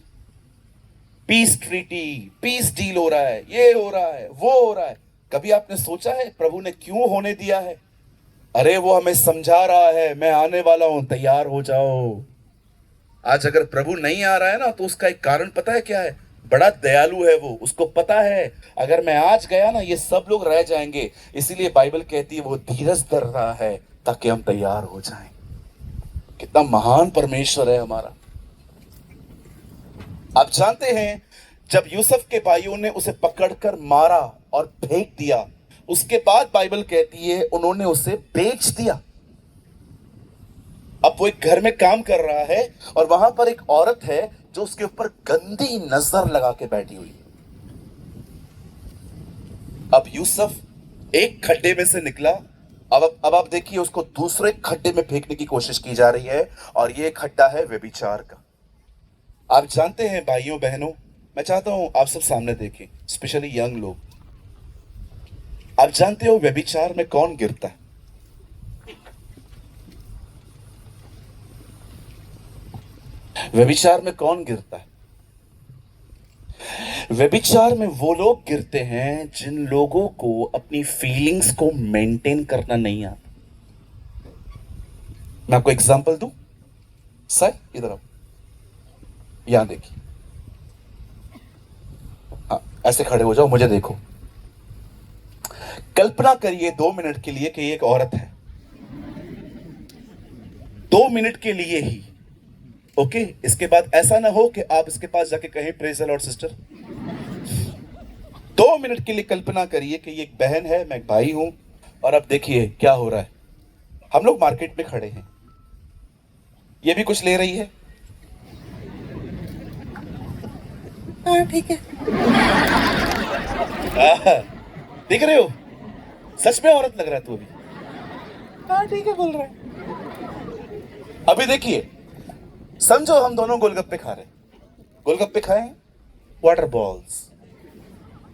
पीस ट्रीटी, पीस डील हो रहा है, ये हो रहा है, वो हो रहा है। कभी आपने सोचा है प्रभु ने क्यों होने दिया है? अरे वो हमें समझा रहा है मैं आने वाला हूं, तैयार हो जाओ। आज अगर प्रभु नहीं आ रहा है ना तो उसका एक कारण पता है क्या है? बड़ा दयालु है वो, उसको पता है अगर मैं आज गया ना ये सब लोग रह जाएंगे। इसीलिए बाइबल कहती है वो धीरज धर रहा है ताकि हम तैयार हो जाएं। कितना महान परमेश्वर है हमारा। आप जानते हैं जब यूसुफ के भाइयों ने उसे पकड़कर मारा और फेंक दिया, उसके बाद बाइबल कहती है उन्होंने उसे बेच दिया। अब वो एक घर में काम कर रहा है और वहां पर एक औरत है जो उसके ऊपर गंदी नजर लगा के बैठी हुई। अब यूसुफ एक खड्डे में से निकला। अब आप देखिए उसको दूसरे खड्डे में फेंकने की कोशिश की जा रही है और ये खड्डा है व्यभिचार का। आप जानते हैं भाइयों बहनों, मैं चाहता हूं आप सब सामने देखें, स्पेशली यंग लोग। आप जानते हो व्यभिचार में कौन गिरता है? व्यभिचार में कौन गिरता है? व्यभिचार में वो लोग गिरते हैं जिन लोगों को अपनी फीलिंग्स को मेंटेन करना नहीं आता। मैं आपको एग्जांपल दूं। सर इधर आओ, यहां देखिए। हाँ, ऐसे खड़े हो जाओ, मुझे देखो। कल्पना करिए 2 मिनट के लिए कि ये एक औरत है। 2 मिनट के लिए ही, ओके? इसके बाद ऐसा ना हो कि आप इसके पास जाके कहें praise the Lord sister. 2 minute के लिए कल्पना करिए कि ये एक बहन है, मैं एक भाई हूं, और अब देखिए क्या हो रहा है। हम लोग मार्केट में खड़े हैं, ये भी कुछ ले रही है। हाँ ठीक है। देख रहे हो, सच में औरत लग रहा है तू अभी। हाँ ठीक है बोल रहा है। अभी देखिए, समझो हम दोनों गोलगप्पे खा रहे हैं। गोलगप्पे खाए हैं, वाटर बॉल्स,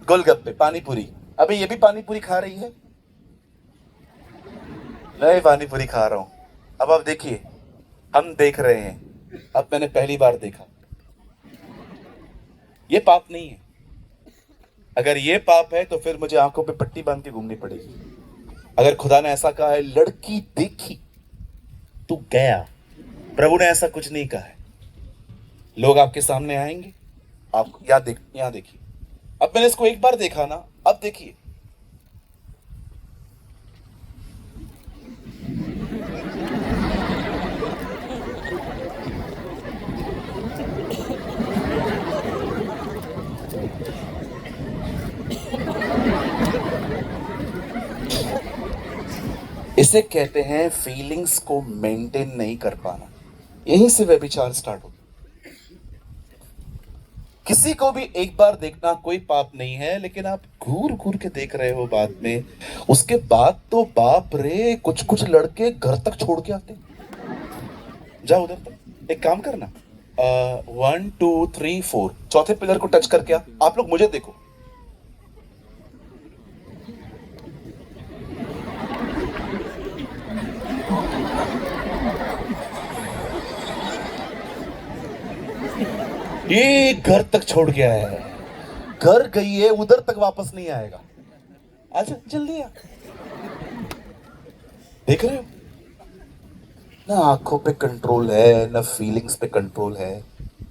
गोलगप्पे, पानी पूरी। अभी ये भी पानी पूरी खा रही है। मैं पानी पूरी खा रहा हूं। अब आप देखिए, हम देख रहे हैं। अब मैंने पहली बार देखा। ये पाप नहीं है। अगर ये पाप है तो फिर मुझे आंखों पे पट्टी बांध के घूमनी पड़ेगी। अगर खुदा ने ऐसा कहा है, लड़की देखी तू गया, प्रभु ने ऐसा कुछ नहीं कहा है। लोग आपके सामने आएंगे, आप यहां देखिए। अब मैंने इसको एक बार देखा ना, अब देखिए। इसे कहते हैं फीलिंग्स को मेंटेन नहीं कर पाना। यहीं से व्यभिचार स्टार्ट होता। किसी को भी एक बार देखना कोई पाप नहीं है, लेकिन आप घूर घूर के देख रहे हो बाद में, उसके बाद तो बाप रे, कुछ कुछ लड़के घर तक छोड़ के आते हैं। जाओ उधर तक, एक काम करना, 1 2 3 4 चौथे पिलर को टच करके आप लोग मुझे देखो। ये घर तक छोड़ गया है, घर गई है, उधर तक वापस नहीं आएगा। अच्छा जल्दी आ। देख रहे हो ना, आंखों पे कंट्रोल है ना, फीलिंग्स पे कंट्रोल है।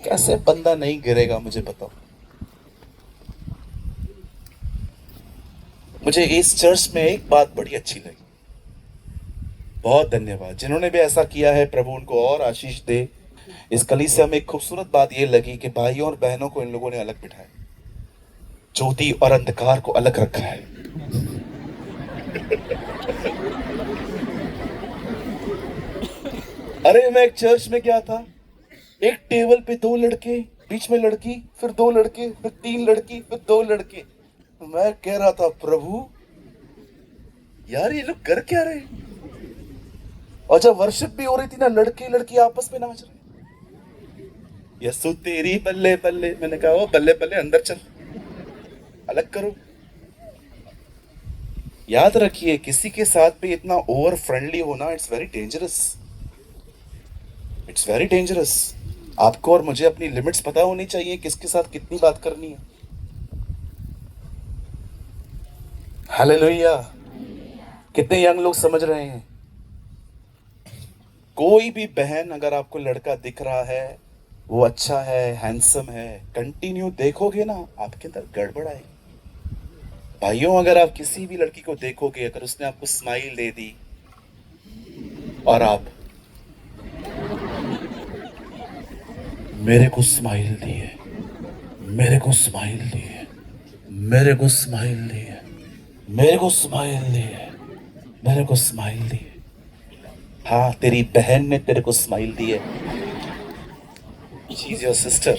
कैसे बंदा नहीं गिरेगा मुझे बताओ। मुझे इस चर्च में एक बात बड़ी अच्छी लगी, बहुत धन्यवाद जिन्होंने भी ऐसा किया है, प्रभु उनको और आशीष दे। इस कलीसिया में एक खूबसूरत बात यह लगी कि भाइयों और बहनों को इन लोगों ने अलग बिठाया, ज्योति और अंधकार को अलग रखा है। अरे मैं एक चर्च में गया था, एक टेबल पे 2 लड़के, बीच में लड़की, फिर 2 लड़के, फिर 3 लड़की, फिर 2 लड़के। मैं कह रहा था प्रभु यार ये लोग कर क्या रहे। और जब वर्शिप भी हो रही थी ना, लड़के लड़की आपस में नाच रहे। यसु तेरी बल्ले बल्ले, मैंने कहा ओ बल्ले बल्ले, अंदर चल, अलग करो। याद रखिए किसी के साथ भी इतना ओवर फ्रेंडली होना, it's very dangerous, it's very dangerous. आपको और मुझे अपनी लिमिट्स पता होनी चाहिए, किसके साथ कितनी बात करनी है। हालेलुया। कितने यंग लोग समझ रहे हैं। कोई भी बहन अगर आपको लड़का दिख रहा है, वो अच्छा है, हैंडसम है, कंटिन्यू देखोगे ना, आपके अंदर गड़बड़ आएगी। भाइयों अगर आप किसी भी लड़की को देखोगे, अगर उसने आपको स्माइल दे दी और आप मेरे को स्माइल दी है, मेरे को स्माइल दी है, मेरे को स्माइल दी है, मेरे को स्माइल दी है, मेरे को स्माइल दी है। हाँ तेरी बहन ने तेरे को स्माइल दी है, शी इज योर सिस्टर।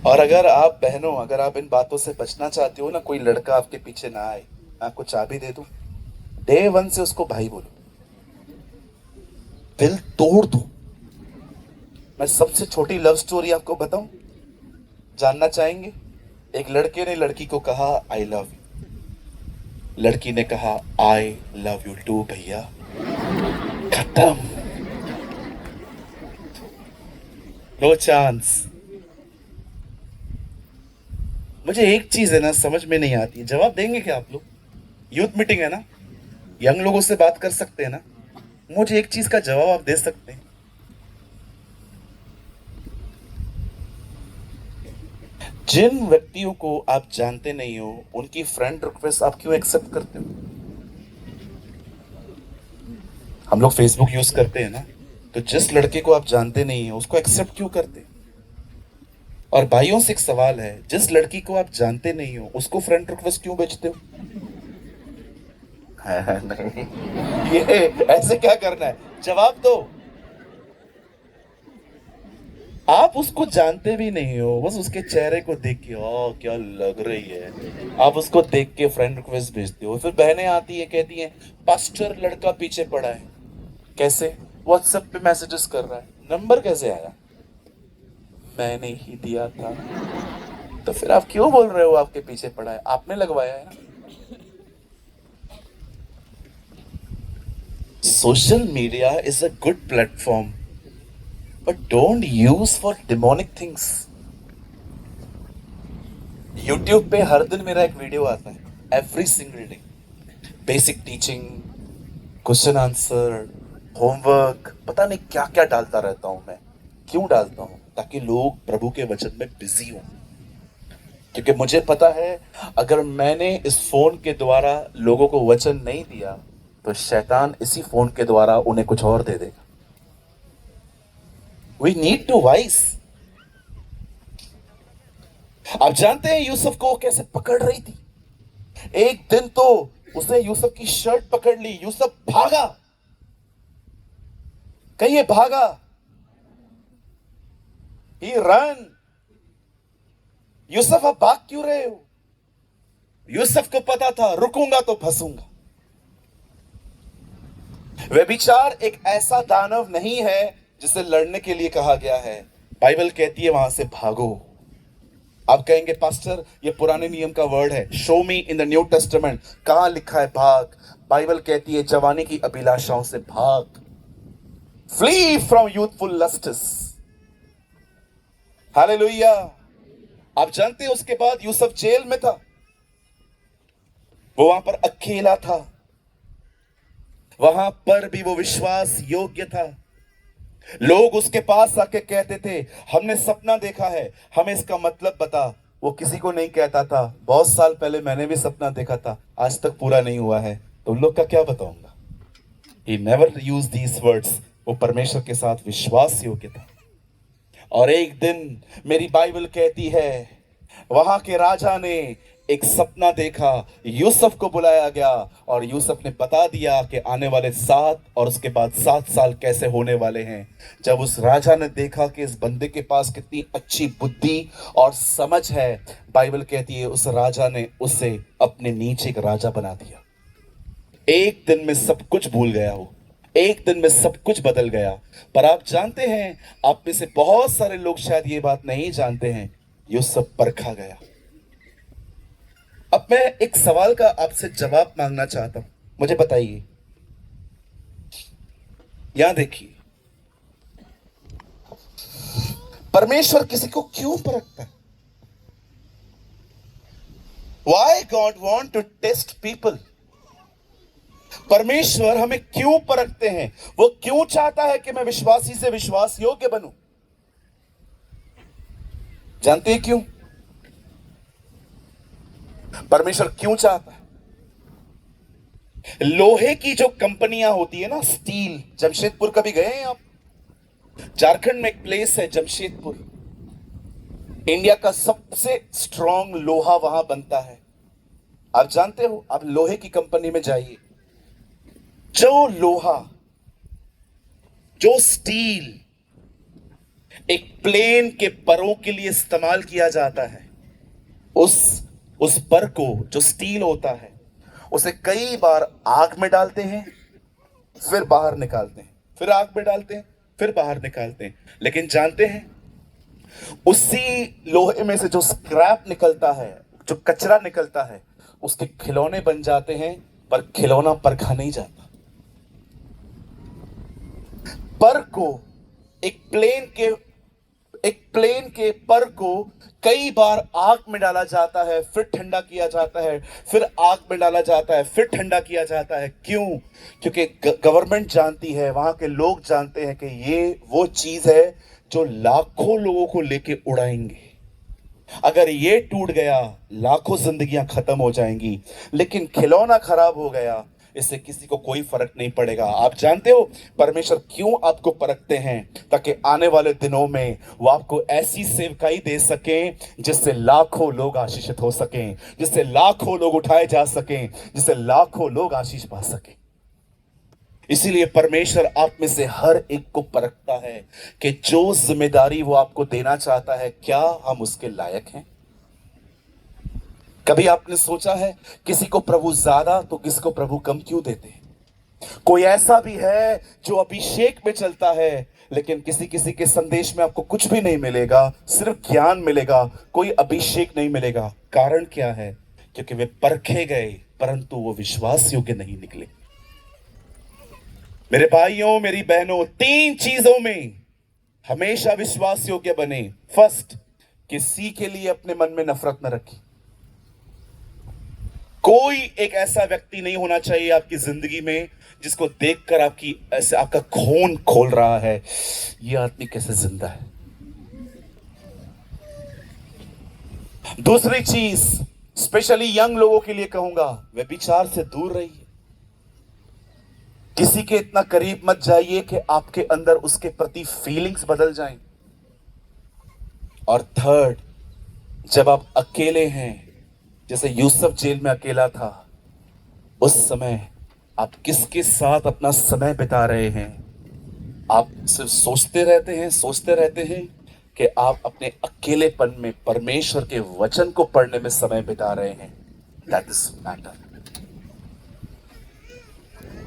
और अगर आप बहनों, अगर आप इन बातों से बचना चाहते हो ना, कोई लड़का आपके पीछे ना आए, आपको चाबी दे दूं, डे 1 से उसको भाई बोलो, दिल तोड़ दो। मैं सबसे छोटी लव स्टोरी आपको बताऊं, जानना चाहेंगे। एक लड़के ने लड़की को कहा आई लव यू, लड़की ने कहा आई लव यू टू भैया, खत्म, नो चांस। मुझे एक चीज है ना समझ में नहीं आती है, जवाब देंगे क्या आप लोग। यूथ मीटिंग है ना, यंग लोगों से बात कर सकते हैं ना, मुझे एक चीज का जवाब आप दे सकते हैं। जिन व्यक्तियों को आप जानते नहीं हो, उनकी फ्रेंड रिक्वेस्ट आप क्यों एक्सेप्ट करते हो। हम लोग फेसबुक यूज करते हैं ना, तो जिस लड़के को आप जानते नहीं हो उसको एक्सेप्ट क्यों करते। और भाइयों से एक सवाल है, जिस लड़की को आप जानते नहीं हो उसको फ्रेंड रिक्वेस्ट क्यों भेजते हो। नहीं, ये ऐसे क्या करना है, जवाब दो। आप उसको जानते भी नहीं हो, बस उसके चेहरे को देख के ओ क्या लग रही है, आप उसको देख के फ्रेंड रिक्वेस्ट भेजते हो। फिर बहनें आती है, कहती हैं पास्टर लड़का पीछे पड़ा है। कैसे, व्हाट्सएप पे मैसेजेस कर रहा है, नंबर कैसे आया, मैंने ही दिया था। तो फिर आप क्यों बोल रहे हो आपके पीछे पड़ा है, आपने लगवाया है ना। Social media is a good platform, but don't use for demonic things. YouTube पे हर दिन मेरा एक वीडियो आता है, every single day, basic teaching, question answer, homework, पता नहीं क्या क्या डालता रहता हूं मैं। क्यों डालता हूं, ताकि लोग प्रभु के वचन में बिजी हों। क्योंकि मुझे पता है अगर मैंने इस फोन के द्वारा लोगों को वचन नहीं दिया, तो शैतान इसी फोन के द्वारा उन्हें कुछ और दे देगा। We need to wise। आप जानते हैं यूसुफ को कैसे पकड़ रही थी। एक दिन तो उसने यूसुफ की शर्ट पकड़ ली, यूसुफ भागा, कहिए भागा, he ran, यूसुफ आप भाग क्यों रहे हो? यूसुफ को पता था रुकूंगा तो फंसूंगा। व्यभिचार एक ऐसा दानव नहीं है जिसे लड़ने के लिए कहा गया है। बाइबल कहती है वहां से भागो। आप कहेंगे पास्टर ये पुराने नियम का वर्ड है, show me in the new testament, कहां लिखा है भाग? बाइबल कहती है जवानी की अभिलाषाओं से भाग। Flee from youthful lusts. Hallelujah. आप जानते हैं उसके बाद यूसुफ जेल में था, वो वहां पर अकेला था, वहां पर भी वो विश्वास योग्य था। लोग उसके पास आके कहते थे हमने सपना देखा है, हमें इसका मतलब बता। वो किसी को नहीं कहता था बहुत साल पहले मैंने भी सपना देखा था, आज तक पूरा नहीं हुआ है, तो उन लोग का क्या बताऊंगा। He never used these words। वो परमेश्वर के साथ विश्वास योग्य था। और एक दिन मेरी बाइबल कहती है वहां के राजा ने एक सपना देखा, यूसुफ को बुलाया गया और यूसुफ ने बता दिया कि आने वाले 7 और उसके बाद 7 साल कैसे होने वाले हैं। जब उस राजा ने देखा कि इस बंदे के पास कितनी अच्छी बुद्धि और समझ है, बाइबल कहती है उस राजा ने उसे अपने नीचे एक राजा बना दिया। एक दिन में सब कुछ भूल गया हो, एक दिन में सब कुछ बदल गया। पर आप जानते हैं, आप में से बहुत सारे लोग शायद ये बात नहीं जानते हैं, यूसुफ परखा गया। अब मैं एक सवाल का आपसे जवाब मांगना चाहता हूं, मुझे बताइए, यहां देखिए, परमेश्वर किसी को क्यों परखता है? Why God want to test people? परमेश्वर हमें क्यों परखते हैं? वो क्यों चाहता है कि मैं विश्वासी से विश्वास योग्य बनूं? जानते हैं क्यों? परमेश्वर क्यों चाहता है? लोहे की जो कंपनियां होती है ना, स्टील, जमशेदपुर कभी गए हैं आप? झारखंड में एक प्लेस है जमशेदपुर, इंडिया का सबसे स्ट्रॉन्ग लोहा वहां बनता है। आप जानते हो, आप लोहे की कंपनी में जाइए, जो लोहा, जो स्टील एक प्लेन के परों के लिए इस्तेमाल किया जाता है, उस पर को, जो स्टील होता है, उसे कई बार आग में डालते हैं, फिर बाहर निकालते हैं, फिर आग में डालते हैं, फिर बाहर निकालते हैं। लेकिन जानते हैं, उसी लोहे में से जो स्क्रैप निकलता है, जो कचरा निकलता है, उसके खिलौने बन जाते हैं, पर खिलौना परखा नहीं जाता। पर को, एक प्लेन के पर को कई बार आग में डाला जाता है, फिर ठंडा किया जाता है, फिर आग में डाला जाता है, फिर ठंडा किया जाता है। क्यों? क्योंकि गवर्नमेंट जानती है, वहां के लोग जानते हैं कि ये वो चीज है जो लाखों लोगों को लेके उड़ाएंगे। अगर ये टूट गया, लाखों जिंदगियां खत्म हो जाएंगी। लेकिन खिलौना खराब हो गया, इससे किसी को कोई फर्क नहीं पड़ेगा। आप जानते हो परमेश्वर क्यों आपको परखते हैं? ताकि आने वाले दिनों में वो आपको ऐसी सेवकाई दे सकें जिससे लाखों लोग आशीषित हो सकें, जिससे लाखों लोग उठाए जा सकें, जिससे लाखों लोग आशीष पा सकें। इसीलिए परमेश्वर आप में से हर एक को परखता है कि जो जिम्मेदारी वो आपको देना चाहता है, क्या हम उसके लायक हैं? कभी आपने सोचा है किसी को प्रभु ज्यादा तो किसी को प्रभु कम क्यों देते हैं? कोई ऐसा भी है जो अभिषेक में चलता है, लेकिन किसी के संदेश में आपको कुछ भी नहीं मिलेगा, सिर्फ ज्ञान मिलेगा, कोई अभिषेक नहीं मिलेगा। कारण क्या है? क्योंकि वे परखे गए परंतु वो विश्वास योग्य नहीं निकले। मेरे भाइयों, मेरी बहनों, 3 चीजों में हमेशा विश्वास योग्य बने। फर्स्ट, किसी के लिए अपने मन में नफरत न रखी। कोई एक ऐसा व्यक्ति नहीं होना चाहिए आपकी जिंदगी में जिसको देखकर आपका खून खोल रहा है, ये आदमी कैसे जिंदा है। दूसरी चीज, स्पेशली यंग लोगों के लिए कहूंगा, व्यभिचार से दूर रहिए। किसी के इतना करीब मत जाइए कि आपके अंदर उसके प्रति फीलिंग्स बदल जाएं। और थर्ड, जब आप अकेले हैं, जैसे यूसुफ जेल में अकेला था, उस समय आप किसके साथ अपना समय बिता रहे हैं? आप सिर्फ सोचते रहते हैं कि आप अपने अकेलेपन में परमेश्वर के वचन को पढ़ने में समय बिता रहे हैं, दैट इज मैटर।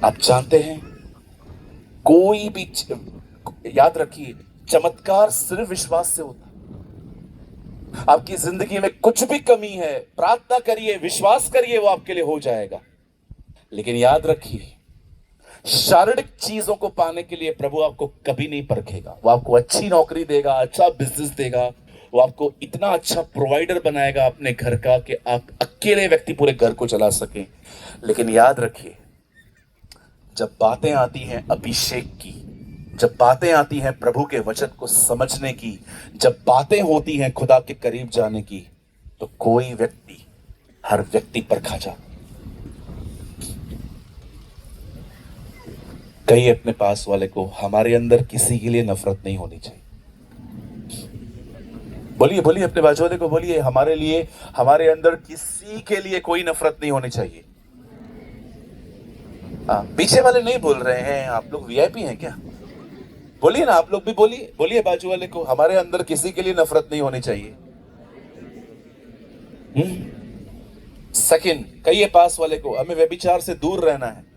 आप जानते हैं, कोई भी याद रखिए, चमत्कार सिर्फ विश्वास से होता है। आपकी जिंदगी में कुछ भी कमी है, प्रार्थना करिए, विश्वास करिए, वो आपके लिए हो जाएगा। लेकिन याद रखिए, शारीरिक चीजों को पाने के लिए प्रभु आपको कभी नहीं परखेगा। वो आपको अच्छी नौकरी देगा, अच्छा बिजनेस देगा, वो आपको इतना अच्छा प्रोवाइडर बनाएगा अपने घर का कि आप अकेले व्यक्ति पूरे घर को चला सकें। लेकिन याद रखिए, जब बातें आती हैं अभिषेक की, जब बातें आती हैं प्रभु के वचन को समझने की, जब बातें होती हैं खुदा के करीब जाने की, तो कोई व्यक्ति, हर व्यक्ति परखा जाता। कही अपने पास वाले को, हमारे अंदर किसी के लिए नफरत नहीं होनी चाहिए। बोलिए बोलिए, अपने बाजू वाले को बोलिए, हमारे लिए, हमारे अंदर किसी के लिए कोई नफरत नहीं होनी चाहिए। पीछे वाले नहीं बोल रहे हैं, आप लोग वीआईपी हैं क्या? बोलिए ना, आप लोग भी बोलिए, बोलिए बाजू वाले को, हमारे अंदर किसी के लिए नफरत नहीं होनी चाहिए। सेकंड, कहिए पास वाले को, हमें व्यभिचार से दूर रहना है।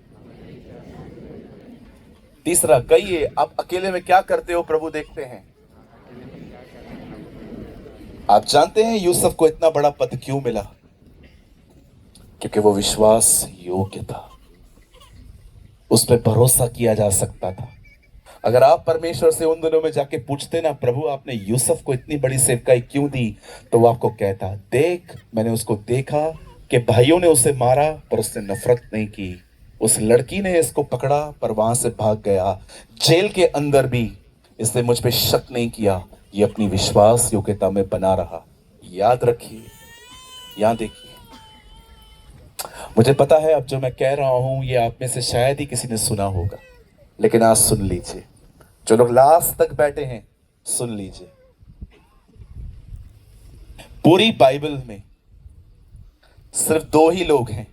तीसरा, कहिए, आप अकेले में क्या करते हो प्रभु देखते हैं। आप जानते हैं यूसुफ को इतना बड़ा पद क्यों मिला? क्योंकि वो विश्वास योग्य था, उस पर भरोसा किया जा सकता था। अगर आप परमेश्वर से उन दिनों में जाके पूछते ना, प्रभु आपने यूसुफ को इतनी बड़ी सेवकाई क्यों दी, तो वो आपको कहता, देख मैंने उसको देखा कि भाइयों ने उसे मारा पर उसने नफरत नहीं की, उस लड़की ने इसको पकड़ा पर वहां से भाग गया, जेल के अंदर भी इसने मुझ पे शक नहीं किया, ये अपनी विश्वास योग्यता में बना रहा। याद रखिए, यहां देखिए, मुझे पता है अब जो मैं कह रहा हूं ये आप में से शायद ही किसी ने सुना होगा, लेकिन आज सुन लीजिए, जो लोग लास्ट तक बैठे हैं सुन लीजिए। पूरी बाइबल में सिर्फ 2 ही लोग हैं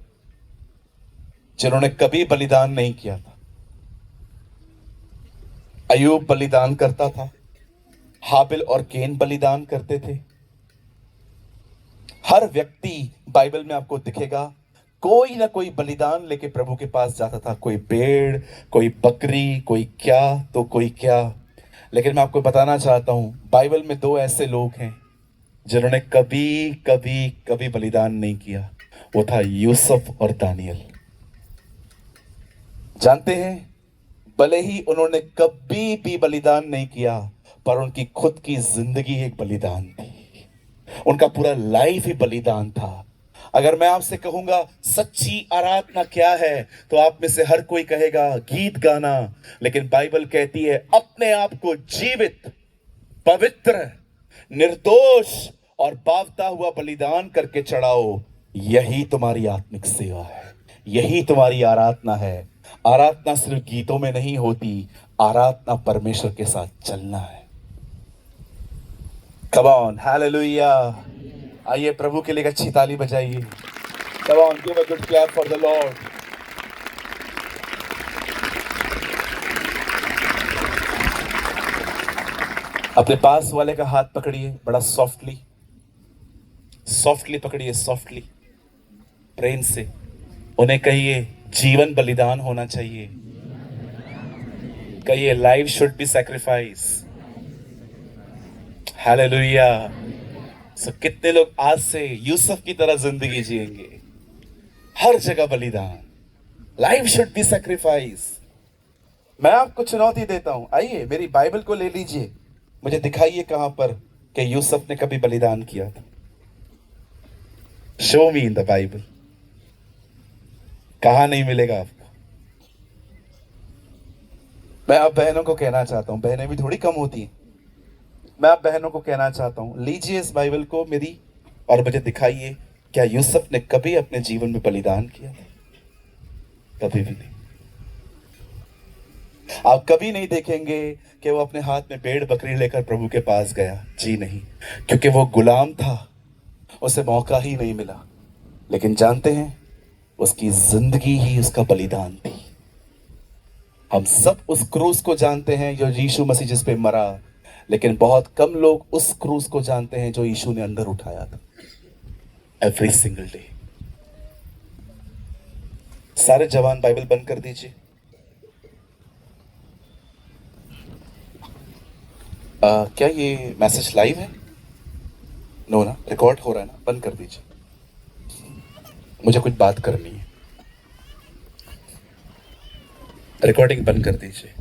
जिन्होंने कभी बलिदान नहीं किया था। अय्यूब बलिदान करता था, हाबिल और केन बलिदान करते थे। हर व्यक्ति बाइबल में आपको दिखेगा कोई ना कोई बलिदान लेके प्रभु के पास जाता था, कोई भेड़, कोई बकरी, कोई क्या तो कोई क्या। लेकिन मैं आपको बताना चाहता हूं, बाइबल में 2 ऐसे लोग हैं जिन्होंने कभी कभी कभी बलिदान नहीं किया, वो था यूसुफ और दानियल। जानते हैं, भले ही उन्होंने कभी भी बलिदान नहीं किया, पर उनकी खुद की जिंदगी एक बलिदान थी, उनका पूरा लाइफ ही बलिदान था। अगर मैं आपसे कहूंगा सच्ची आराधना क्या है, तो आप में से हर कोई कहेगा गीत गाना, लेकिन बाइबल कहती है अपने आप को जीवित, पवित्र, निर्दोष और पावता हुआ बलिदान करके चढ़ाओ, यही तुम्हारी आत्मिक सेवा है, यही तुम्हारी आराधना है। आराधना सिर्फ गीतों में नहीं होती, आराधना परमेश्वर के साथ चलना है। Come on, hallelujah. आइए प्रभु के लिए अच्छी ताली बजाइए। Come on, give a good clap for the Lord. अपने पास वाले का हाथ पकड़िए, बड़ा सॉफ्टली, सॉफ्टली पकड़िए, सॉफ्टली, प्रेम से। उन्हें कहिए जीवन बलिदान होना चाहिए। कहिए life should be sacrifice. Hallelujah. So कितने लोग आज से यूसुफ की तरह जिंदगी जिएंगे, हर जगह बलिदान। Life should be sacrifice. मैं आपको चुनौती देता हूं, आइए मेरी बाइबल को ले लीजिए, मुझे दिखाइए कहां पर कि यूसुफ ने कभी बलिदान किया था। Show me in the Bible. कहां नहीं मिलेगा आपको। मैं आप बहनों को कहना चाहता हूं, बहनें भी थोड़ी कम होती हैं, मैं आप बहनों को कहना चाहता हूं, लीजिए इस बाइबल को मेरी और मुझे दिखाइए क्या यूसुफ ने कभी अपने जीवन में बलिदान किया था? कभी भी नहीं। आप कभी नहीं देखेंगे कि वो अपने हाथ में भेड़ बकरी लेकर प्रभु के पास गया, जी नहीं, क्योंकि वो गुलाम था, उसे मौका ही नहीं मिला। लेकिन जानते हैं, उसकी जिंदगी ही उसका बलिदान थी। हम सब उस क्रूस को जानते हैं जो यीशु मसीह जिस पे मरा, लेकिन बहुत कम लोग उस क्रूज को जानते हैं जो यीशु ने अंदर उठाया था एवरी सिंगल डे। सारे जवान बाइबल बंद कर दीजिए। क्या ये मैसेज लाइव है? नो ना, रिकॉर्ड हो रहा है ना? बंद कर दीजिए, मुझे कुछ बात करनी है। रिकॉर्डिंग बंद कर दीजिए।